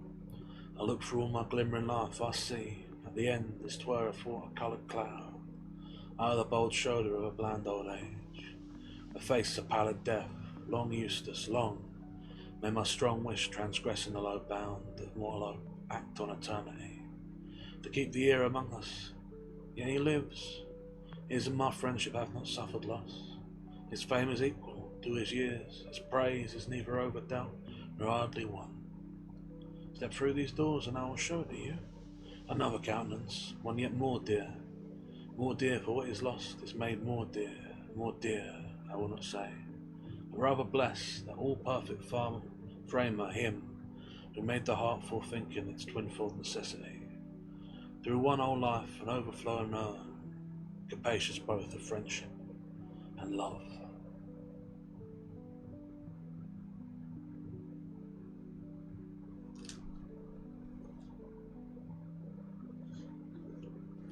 I look through all my glimmering life, I see, at the end, as 'twere athwart a coloured cloud, o'er the bold shoulder of a bland old age, a face of pallid death, long Eustace, long, may my strong wish transgressing the low bound of mortal act on eternity, to keep the year among us. Yet he lives, his and my friendship have not suffered loss, his fame is equal to his years, his praise is neither overdealt nor hardly won. Step through these doors and I will show it to you, another countenance, one yet more dear for what is lost is made more dear, I will not say, but rather bless that all-perfect framer, him, who made the heart forethinking its twinfold necessity, through one whole life an overflowing urn, capacious both of friendship and love.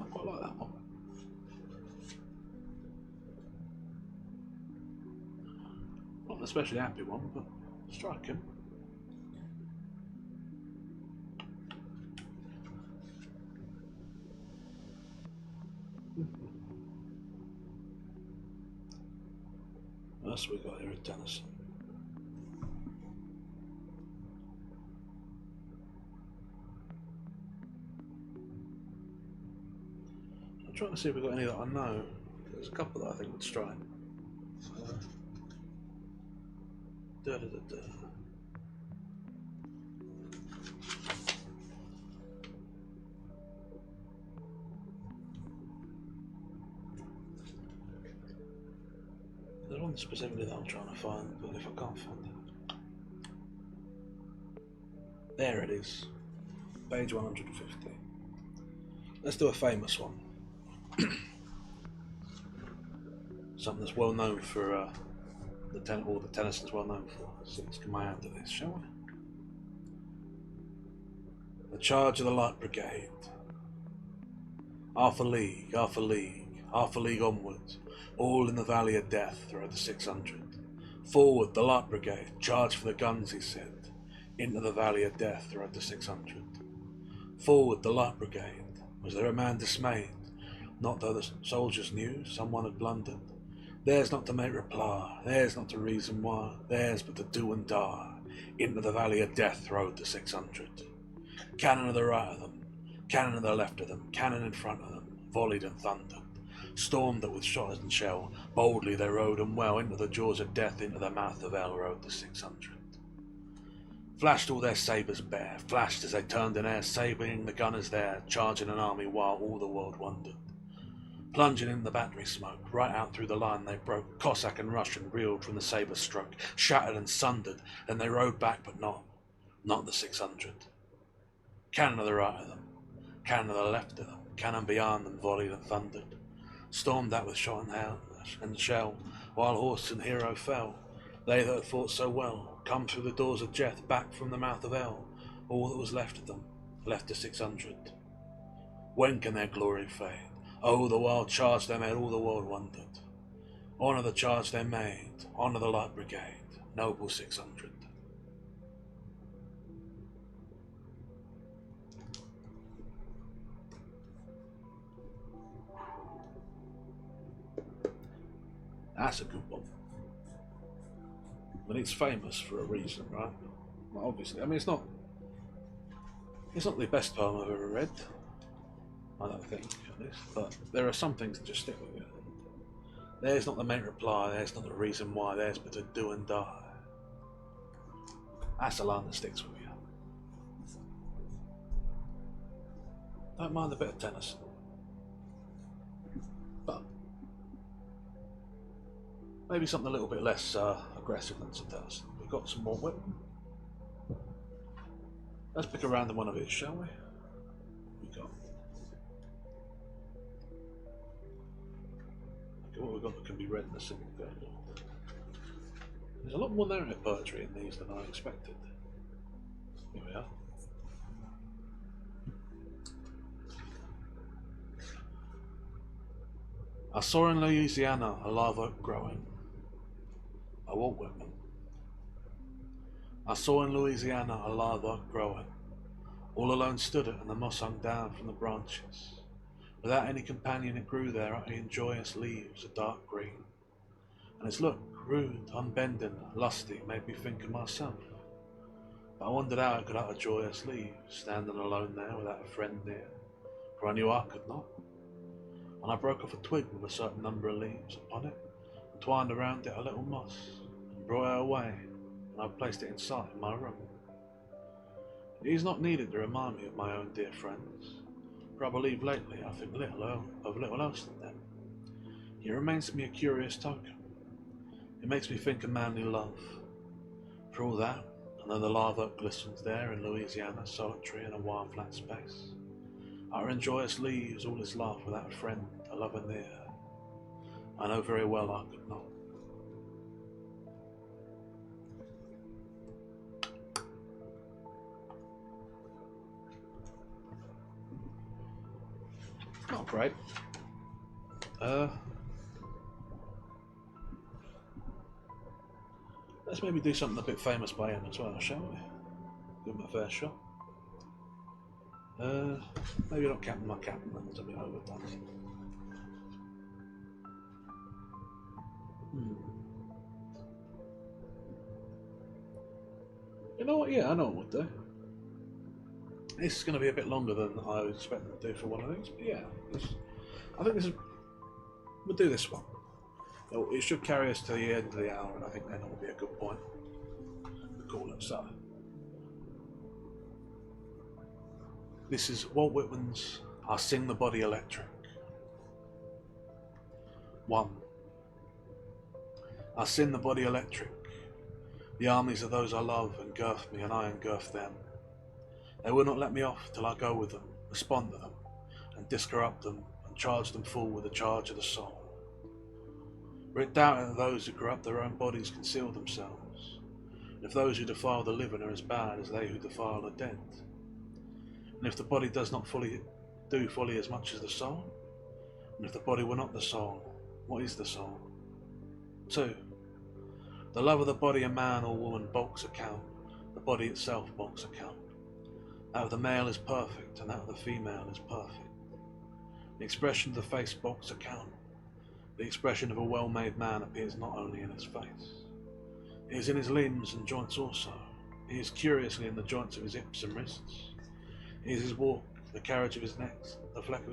I quite like that one. Not an especially happy one, but striking. What else we got here at Tennyson? I'm trying to see if we've got any that I know. There's a couple that I think would strike. So, There's one specifically that I'm trying to find, but if I can't find it. There it is. Page 150. Let's do a famous one. Something that's well known for all the Tennyson's well known for. So let's get my hand to this, shall we? The charge of the Light Brigade. Half a league, half a league, half a league onwards, all in the valley of death throughout the 600. Forward, the Light Brigade, charge for the guns, he said, into the valley of death throughout the 600. Forward, the Light Brigade. Was there a man dismayed? Not though the soldiers knew someone had blundered. Theirs not to make reply, theirs not to reason why, theirs but to do and die. Into the valley of death rode the 600. Cannon to the right of them, cannon to the left of them, cannon in front of them, volleyed and thundered. Stormed it with shot and shell, boldly they rode and well, into the jaws of death, into the mouth of hell rode the 600. Flashed all their sabres bare, flashed as they turned in air, sabring the gunners there, charging an army while all the world wondered. Plunging in the battery smoke, right out through the line they broke, Cossack and Russian reeled from the sabre stroke, shattered and sundered, then they rode back, but not the 600. Cannon to the right of them, cannon to the left of them, cannon beyond them volleyed and thundered. Stormed that with shot and hail and shell, while horse and hero fell. They that had fought so well, come through the doors of death, back from the mouth of hell, all that was left of them, left the 600. When can their glory fade? Oh, the wild charge they made, all the world wondered. Honour the charge they made, honour the Light Brigade, noble 600. That's a good one. But it's famous for a reason, right? Well, obviously, I mean, it's not the best poem I've ever read, I don't think, at least, but there are some things that just stick with you. There's not the main reply, there's not the reason why, there's but to do and die. That's the line that sticks with you. Don't mind a bit of Tennyson, but maybe something a little bit less aggressive than Tennyson. We've got some more Whitman. Let's pick a random one of his, shall we? What we've got that can be read in a single go. There's a lot more narrative poetry in these than I expected. Here we are. I saw in Louisiana a live oak growing. By Walt Whitman. I saw in Louisiana a live oak growing. All alone stood it, and the moss hung down from the branches. Without any companion it grew there, utterly in joyous leaves, a dark green. And its look, rude, unbending, lusty, made me think of myself. But I wondered how I could utter joyous leaves, standing alone there without a friend near, for I knew I could not. And I broke off a twig with a certain number of leaves upon it, and twined around it a little moss, and brought it away, and I placed it in sight in my room. It is not needed to remind me of my own dear friends, for I believe lately I think little else than them. It remains to me a curious token. It makes me think of manly love. For all that, and though the live oak glistens there in Louisiana, solitary in a wild flat space, utter in joyous leaves all his life without a friend, a lover near, I know very well I could not. Not great. Let's maybe do something a bit famous by him as well, shall we? Give him a fair shot. Maybe not Captain My Captain, that's a bit overdone. You know what? Yeah, I know what we'll do. This is going to be a bit longer than I was expecting to do for one of these, but yeah, I think this is. We'll do this one. It should carry us to the end of the hour, and I think then it will be a good point to call it. So, this is Walt Whitman's "I Sing the Body Electric." 1. I send the body electric. The armies of those I love engulf me, and I engulf them. They will not let me off till I go with them, respond to them, and discorrupt them, and charge them full with the charge of the soul. For it doubted that those who corrupt their own bodies conceal themselves, and if those who defile the living are as bad as they who defile the dead, and if the body does not do fully as much as the soul, and if the body were not the soul, what is the soul? 2. The love of the body a man or woman bulks account, the body itself bulks account. That of the male is perfect, and that of the female is perfect. The expression of the face bulks account. The expression of a well-made man appears not only in his face. It is in his limbs and joints also. He is curiously in the joints of his hips and wrists. It is his walk, the carriage of his neck, the flex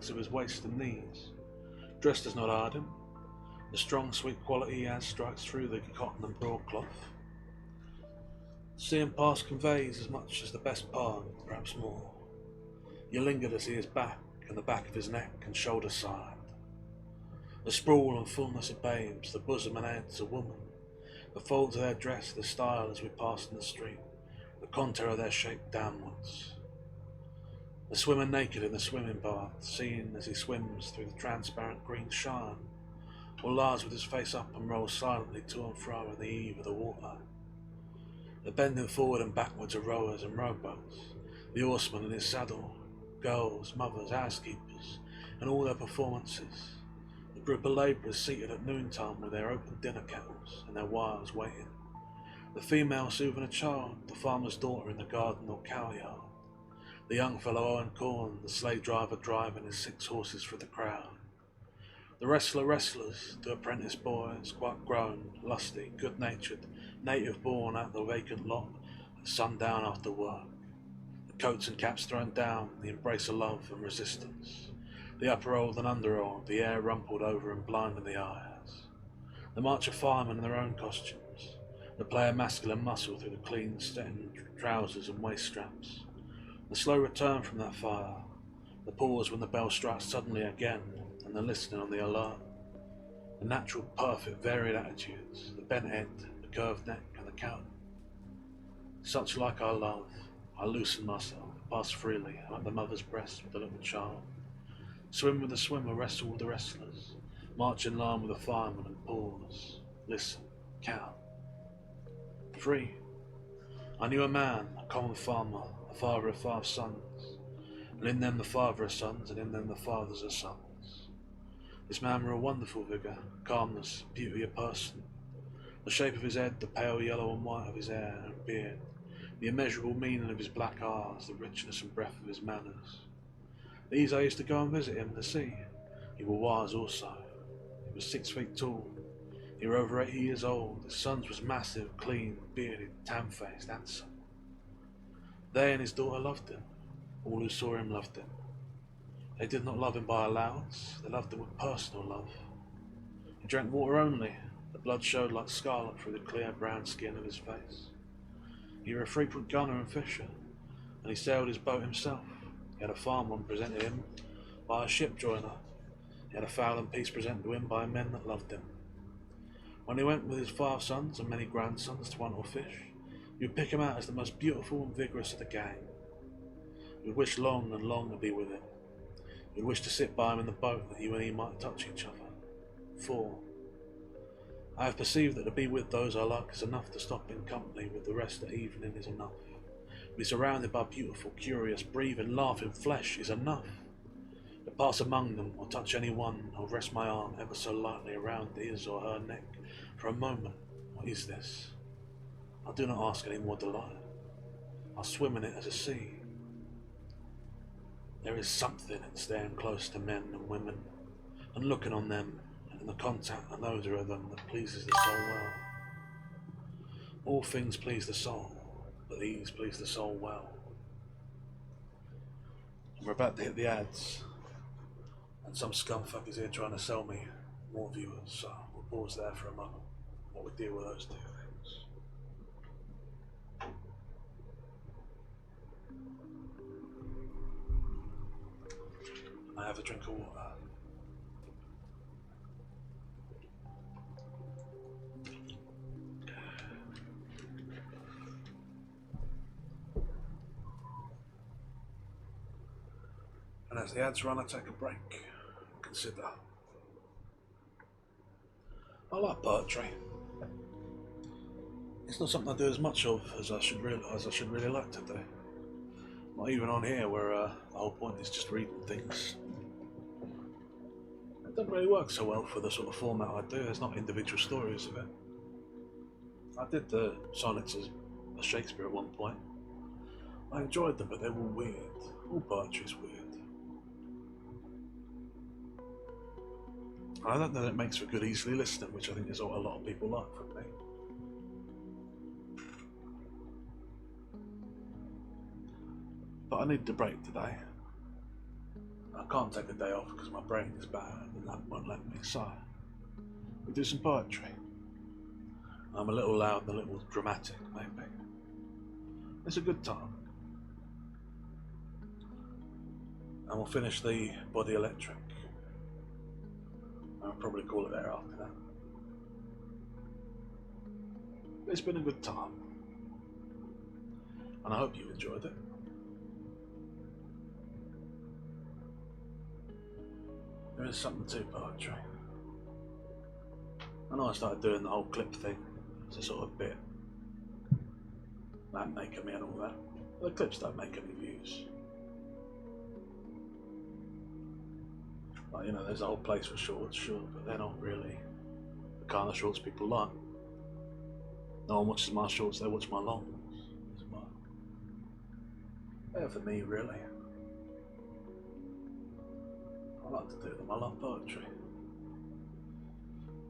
of his waist and knees. Dress does not hide him. The strong, sweet quality he has strikes through the cotton and broadcloth. To see him pass conveys as much as the best part, perhaps more. You linger to see his back and the back of his neck and shoulder side. The sprawl and fullness of babes, the bosom and heads of woman, the folds of their dress, the style as we pass in the street, the contour of their shape downwards. The swimmer naked in the swimming bath, seen as he swims through the transparent green shine, or lies with his face up and rolls silently to and fro in the eve of the water. The bending forward and backwards of rowers and rowboats, the horseman in his saddle, girls, mothers, housekeepers, and all their performances, the group of labourers seated at noontime with their open dinner kettles and their wives waiting, the female soothing a child, the farmer's daughter in the garden or cowyard, the young fellow owing corn, the sleigh driver driving his 6 horses through the crowd, the wrestlers, the apprentice boys, quite grown, lusty, good-natured, native-born out the vacant lot at sundown after work, the coats and caps thrown down, the embrace of love and resistance, the upper-old and under-old, the hair rumpled over and blinding the eyes, the march of firemen in their own costumes, the play of masculine muscle through the clean satin trousers and waist straps, the slow return from that fire, the pause when the bell strikes suddenly again, and the listening on the alert, the natural, perfect, varied attitudes, the bent head, the curved neck, and the countenance. Such like I love, I loosen myself, pass freely, like the mother's breast with the little child, swim with the swimmer, wrestle with the wrestlers, march in line with the fireman and pause, listen, count. 3. I knew a man, a common farmer, a father of 5 sons, and in them the father of sons, and in them the fathers of sons. This man were a wonderful vigour, calmness, beauty of person, the shape of his head, the pale yellow and white of his hair and beard, the immeasurable meaning of his black eyes, the richness and breadth of his manners. These I used to go and visit him to see. He were wise also. He was 6 feet tall. He were over 80 years old. His sons was massive, clean, bearded, tan-faced, handsome. They and his daughter loved him. All who saw him loved him. They did not love him by allowance, they loved him with personal love. He drank water only, the blood showed like scarlet through the clear brown skin of his face. He were a frequent gunner and fisher, and he sailed his boat himself. He had a farm one presented him by a ship joiner. He had a fowl and piece presented to him by men that loved him. When he went with his 5 sons and many grandsons to hunt or fish, you would pick him out as the most beautiful and vigorous of the gang. You would wish long and long to be with him. You would wish to sit by him in the boat that you and he might touch each other. 4. I have perceived that to be with those I like is enough. To stop in company with the rest at evening is enough. To be surrounded by beautiful, curious, breathing, laughing flesh is enough. To pass among them, or touch any one, or rest my arm ever so lightly around his or her neck for a moment, what is this? I do not ask any more delight. I swim in it as a sea. There is something in staying close to men and women, and looking on them, and in the contact and odour of them that pleases the soul well. All things please the soul, but these please the soul well. And we're about to hit the ads, and some scumfuck is here trying to sell me more viewers, so we'll pause there for a moment while we deal with those 2 things. I have a drink of water. As the ads run, I take a break. Consider. I like poetry. It's not something I do as much of as I should really like to do. Not even on here, where the whole point is just reading things. It doesn't really work so well for the sort of format I do. There's not individual stories of it. I did the sonnets as Shakespeare at one point. I enjoyed them, but they were weird. All poetry's weird. I don't know that it makes for good easily listening, which I think is what a lot of people like from me. But I need the break today. I can't take a day off because my brain is bad and that won't let me, so we do some poetry. I'm a little loud and a little dramatic, maybe. It's a good time. And we'll finish the Body Electric. I'll probably call it there after that. It's been a good time. And I hope you've enjoyed it. There is something to poetry. I know I started doing the whole clip thing as a sort of bit. That making me and all that. But the clips don't make any views. Like, you know, there's a whole place for shorts, sure, but they're not really the kind of shorts people like. No one watches my shorts, they watch my longs. They're for me, really. I like to do them, I love poetry.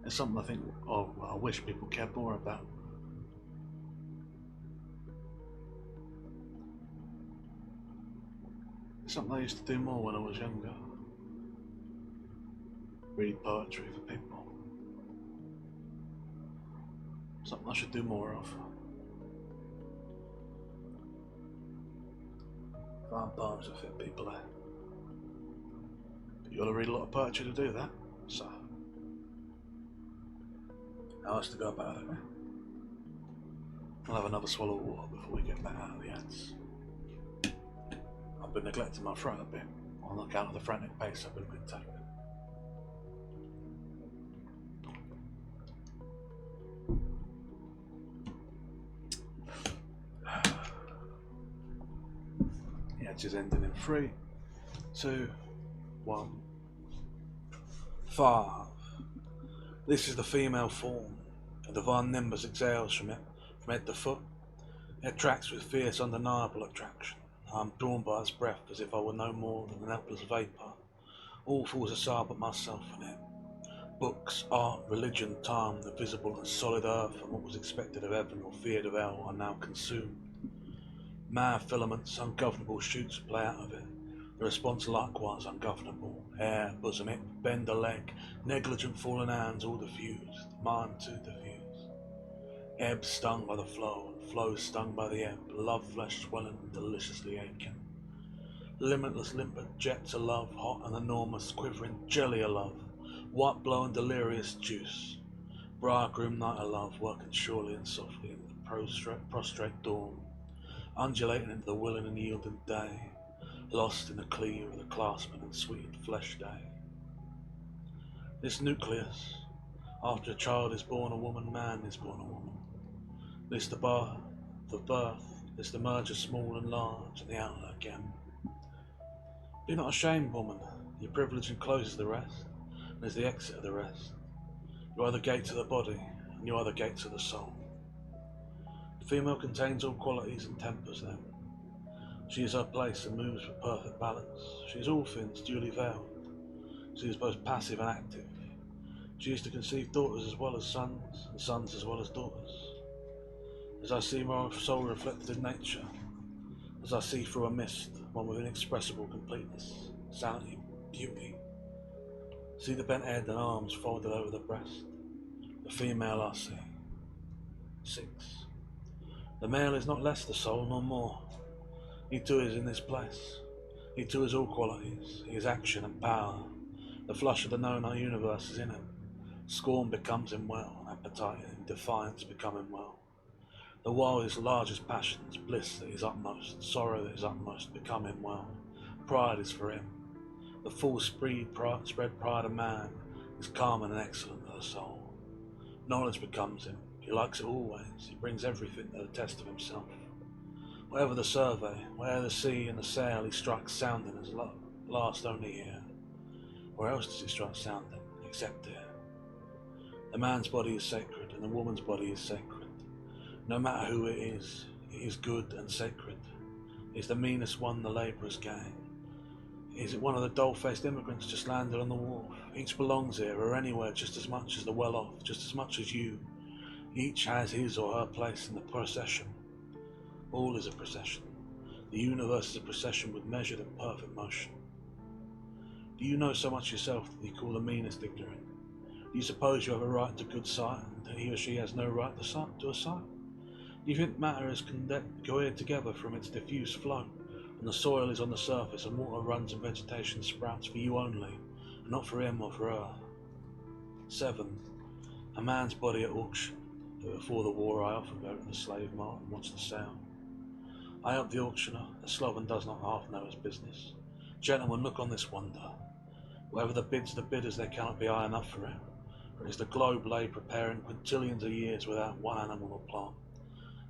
It's something I think, I wish people cared more about. It's something I used to do more when I was younger. Read poetry for people. Something I should do more of. Find poems that fit people out. But you gotta read a lot of poetry to do that, so how else to go about it, eh? I'll have another swallow of water before we get back out of the ads. I've been neglecting my throat a bit on account of the frantic pace I've been maintaining. The ads is ending in 3, 2, 1. 5. This is the female form. A divine nimbus exhales from it, from head to foot. It attracts with fierce, undeniable attraction. I am drawn by its breath as if I were no more than an helpless vapour. All falls aside but myself and it. Books, art, religion, time, the visible and solid earth, and what was expected of heaven or feared of hell are now consumed. Mad filaments, ungovernable shoots play out of it. The response likewise ungovernable. Hair, bosom, hip, bend a leg, negligent fallen hands all diffused, mine too diffused. Ebb stung by the flow, and flow stung by the ebb, love flesh swelling and deliciously aching. Limitless limpid jets of love, hot and enormous, quivering jelly of love, white blown delirious juice. Bridegroom night of love, working surely and softly into the prostrate dawn, undulating into the willing and yielding day, lost in the cleave of the clasping and sweetened flesh day. This nucleus, after a child is born a woman, man is born a woman. This the birth, this the merger small and large, and the outlet again. Be not ashamed, woman, your privilege encloses the rest, and is the exit of the rest. You are the gates of the body, and you are the gates of the soul. The female contains all qualities and tempers then. She is her place and moves with perfect balance. She is all things duly veiled. She is both passive and active. She is to conceive daughters as well as sons, and sons as well as daughters. As I see my soul reflected in nature, as I see through a mist, one with inexpressible completeness, sanity, beauty. See the bent head and arms folded over the breast. The female I see. 6. The male is not less the soul, nor more. He too is in this place. He too is all qualities. He is action and power. The flush of the known universe is in him. Scorn becomes him well, appetite and defiance become him well. The wildest, largest passions, bliss that is utmost, sorrow that is utmost, become him well. Pride is for him. The full spread pride of man is calm and excellent to the soul. Knowledge becomes him. He likes it always. He brings everything to the test of himself. Whatever the survey, where the sea and the sail, he strikes sounding as last only here. Where else does he strike sounding, except here? The man's body is sacred, and the woman's body is sacred. No matter who it is good and sacred. It is the meanest one the labourers gang. Is it one of the dull-faced immigrants just landed on the wharf? Each belongs here or anywhere just as much as the well-off, just as much as you. Each has his or her place in the procession. All is a procession. The universe is a procession with measured and perfect motion. Do you know so much yourself that you call the meanest ignorant? Do you suppose you have a right to good sight, and that he or she has no right to a sight? Do you think matter is cohered together from its diffuse flow, and the soil is on the surface, and water runs and vegetation sprouts for you only, and not for him or for her? 7. A man's body at auction. Before the war I often go to the slave mart and watch the sale. I help the auctioneer. The sloven does not half know his business. Gentlemen, look on this wonder. Whatever the bidders, there cannot be high enough for it. For it is the globe lay preparing quintillions of years without one animal or plant.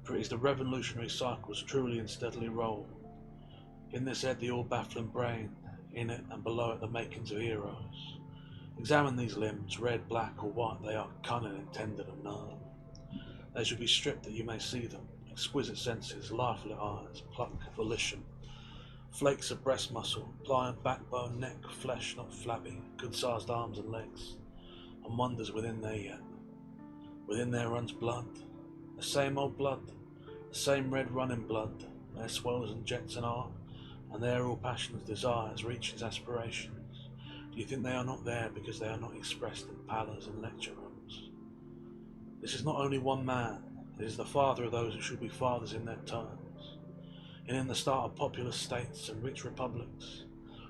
For it is the revolutionary cycles truly and steadily roll. In this head the all-baffling brain, in it and below it the makings of heroes. Examine these limbs, red, black or white, they are cunning and tender of nerve. They should be stripped that you may see them. Exquisite senses, lifeless eyes, pluck, volition. Flakes of breast muscle, pliant backbone, neck, flesh not flabby, good-sized arms and legs. And wonders within there yet. Within there runs blood. The same old blood. The same red running blood. There swells and jets and art. And there all passions, desires, reaches, aspirations. Do you think they are not there because they are not expressed in palaces and lecture rooms? This is not only one man. It is the father of those who should be fathers in their turns, and in the start of populous states and rich republics.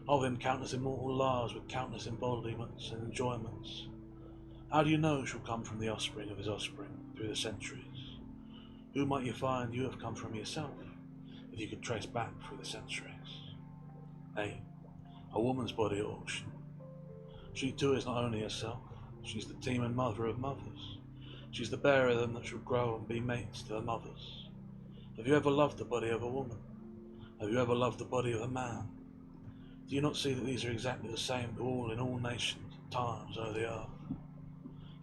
Of him countless immortal lives with countless embodiments and enjoyments. How do you know who shall come from the offspring of his offspring through the centuries? Who might you find you have come from yourself, if you could trace back through the centuries? 8. A woman's body at auction. She too is not only herself, she is the team and mother of mothers. She is the bearer of them that shall grow and be mates to their mothers. Have you ever loved the body of a woman? Have you ever loved the body of a man? Do you not see that these are exactly the same to all in all nations and times over the earth?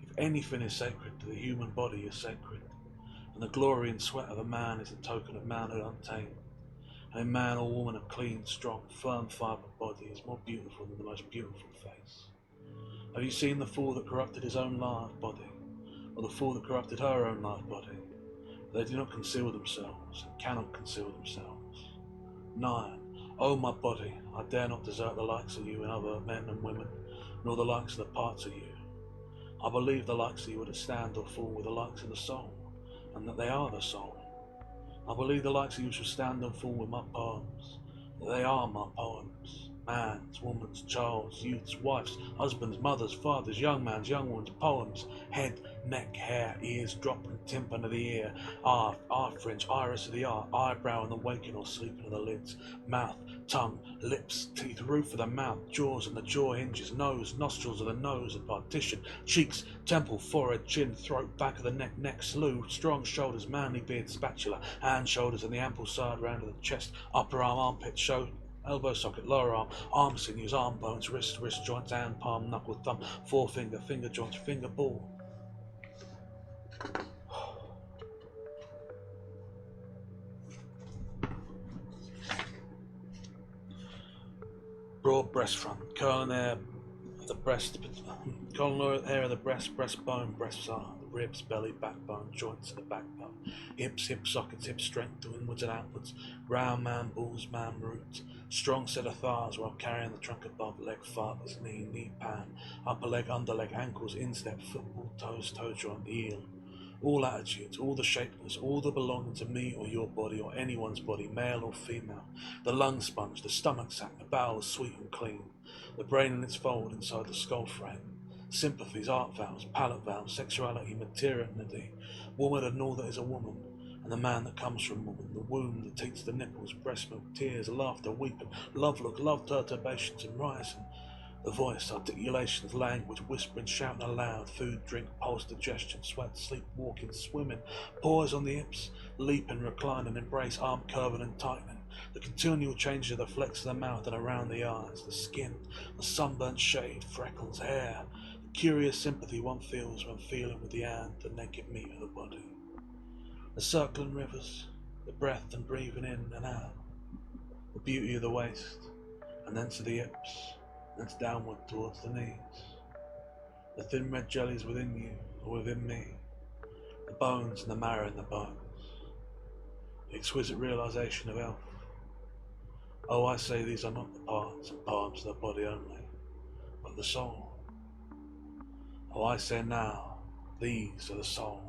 If anything is sacred, the human body is sacred, and the glory and sweat of a man is the token of manhood untamed. And in man or woman a clean, strong, firm fibred body is more beautiful than the most beautiful face. Have you seen the fool that corrupted his own life body? Or the fool that corrupted her own life body? They do not conceal themselves, and cannot conceal themselves. 9. O my body, I dare not desert the likes of you in other men and women, nor the likes of the parts of you. I believe the likes of you are to stand or fall with the likes of the soul, and that they are the soul. I believe the likes of you shall stand and fall with my poems, that they are my poems. Man's, woman's, child's, youth's, wife's, husband's, mother's, father's, young man's, young woman's, poems, head, neck, hair, ears, drop and tympan of the ear, eye fringe, iris of the eye, eyebrow and the waking or sleeping of the lids, mouth, tongue, lips, teeth, roof of the mouth, jaws and the jaw hinges, nose, nostrils of the nose and partition, cheeks, temple, forehead, chin, throat, back of the neck, slew, strong shoulders, manly beard, spatula, hands, shoulders and the ample side round of the chest, upper arm, armpit, shoulder, elbow socket, lower arm sinews, arm bones, wrist joints, hand, palm, knuckle, thumb, forefinger, finger joints, finger ball. Broad breast front, curling hair of the breast, curling hair of the breastbone, breast side, ribs, belly, backbone, joints of the backbone, hips, hip sockets, hip strength to inwards and outwards, round man balls, man roots, strong set of thighs while carrying the trunk above, leg fibers, knee pan, upper leg, under leg, ankles, instep, football, toes, toe joint, heel. All attitudes, all the shapeless, all the belonging to me or your body or anyone's body, male or female, the lung sponge, the stomach sac, the bowels sweet and clean, the brain in its fold inside the skull frame, sympathies, art vows, palate vows, sexuality, maternity, woman and all that is a woman, and the man that comes from woman, the womb, the teats, the nipples, breast milk, tears, laughter, weeping, love look, love perturbations and rising, The voice, articulations, language, whispering, shouting aloud, food, drink, pulse, digestion, sweat, sleep, walking, swimming, pause on the hips, leaping, reclining, embrace, arm curving and tightening, the continual change of the flex of the mouth and around the eyes, the skin, the sunburnt shade, freckles, hair, the curious sympathy one feels when feeling with the hand the naked meat of the body, the circling rivers, the breath and breathing in and out, the beauty of the waist, and then to the hips, and then downward towards the knees, the thin red jellies within you or within me, the bones and the marrow in the bones, the exquisite realization of health. Oh, I say these are not the parts and palms of the body only, but the soul. Oh, I say now, these are the soul.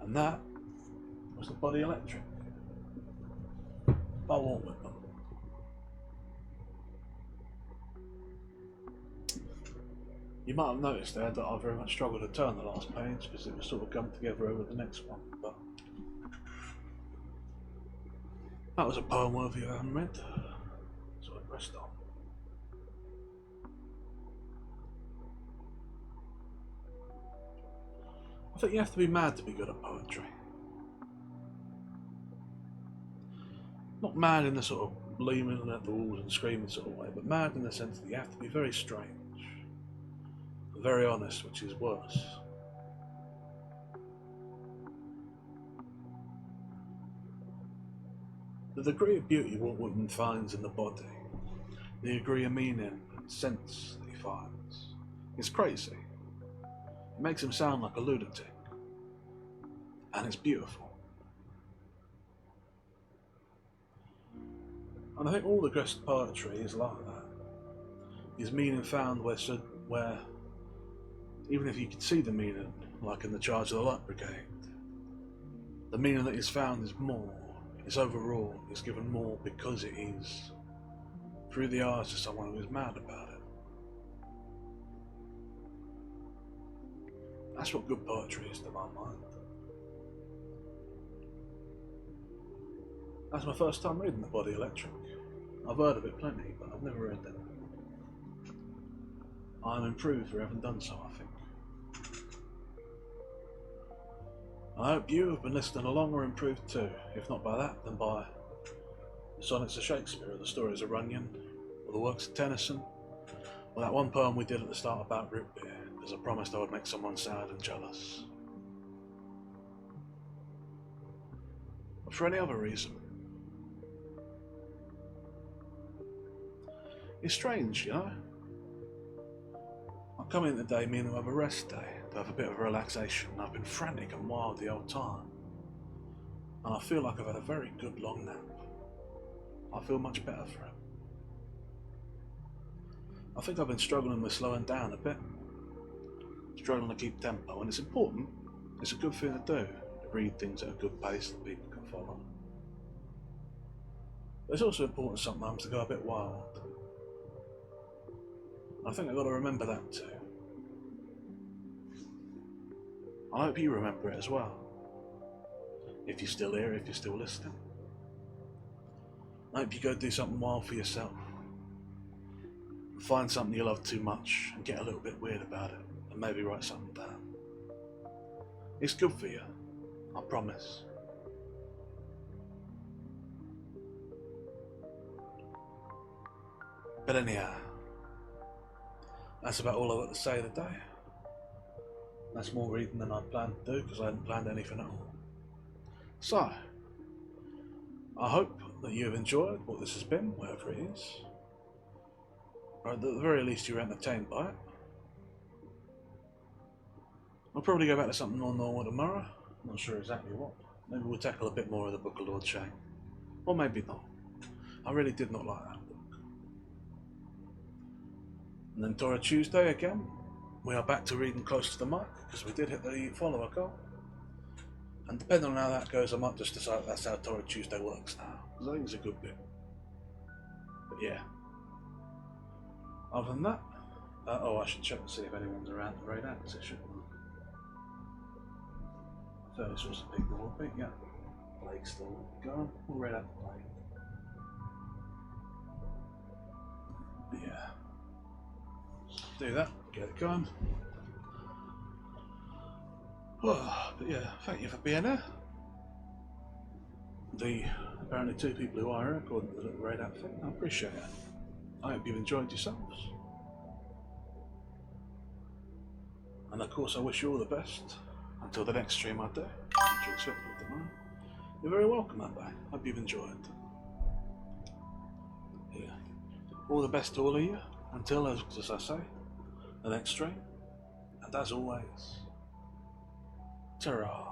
And that was the Body Electric by Walt Whitman. You might have noticed there that I very much struggled to turn the last page because it was sort of gummed together over the next one, but that was a poem worthy I haven't read, so I pressed on. I think you have to be mad to be good at poetry. Not mad in the sort of leaning at the walls and screaming sort of way, but mad in the sense that you have to be very strange, very honest, which is worse. The degree of beauty Walt Whitman finds in the body, the degree of meaning and sense that he finds, is crazy. It makes him sound like a lunatic, and it's beautiful. And I think all the best poetry is like that. Is meaning found where even if you can see the meaning, like in the Charge of the Light Brigade, the meaning that is found is more, is overall, is given more because it is through the eyes of someone who is mad about it. That's what good poetry is to my mind. That's my first time reading The Body Electric. I've heard of it plenty, but I've never read it. I'm improved for having done so, I think. I hope you have been listening along or improved too, if not by that, then by the sonnets of Shakespeare, or the stories of Runyon, or the works of Tennyson, or that one poem we did at the start about root beer, because I promised I would make someone sad and jealous. Or for any other reason. It's strange, you know? I come in today meaning to have a rest day, to have a bit of a relaxation, and I've been frantic and wild the whole time. And I feel like I've had a very good long nap. I feel much better for it. I think I've been struggling with slowing down a bit, struggling to keep tempo, and it's important. It's a good thing to do, to read things at a good pace that people can follow. But it's also important sometimes to go a bit wild. I think I've got to remember that too. I hope you remember it as well. If you're still here, if you're still listening. I hope you go do something wild for yourself. Find something you love too much and get a little bit weird about it, and maybe write something down. It's good for you, I promise. But anyhow, that's about all I've got to say today. That's more reading than I planned to do because I hadn't planned anything at all. So, I hope that you have enjoyed what this has been, whatever it is. Or at the very least you were entertained by it. I'll probably go back to something more normal tomorrow. I'm not sure exactly what. Maybe we'll tackle a bit more of the Book of Lord Shane. Or maybe not. I really did not like that book. And then Torah Tuesday again. We are back to reading close to the mic because we did hit the follower goal. And depending on how that goes, I might just decide that's how Torah Tuesday works now. Because I think it's a good bit. But yeah. Other than that, I should check and see if anyone's around the raid acquisition. So this was a big war bit, yeah. plague still. Go on, we'll read out the plague. Yeah. Do that, get it going. Oh, but yeah, thank you for being here. The apparently 2 people who are here, according to the little red outfit, I appreciate it. I hope you've enjoyed yourselves. And of course I wish you all the best until the next stream I do, which you expect me to know. You're very welcome, Abba. Hope you've enjoyed. Yeah. All the best to all of you until, as I say, the next stream. And as always, ta-ra.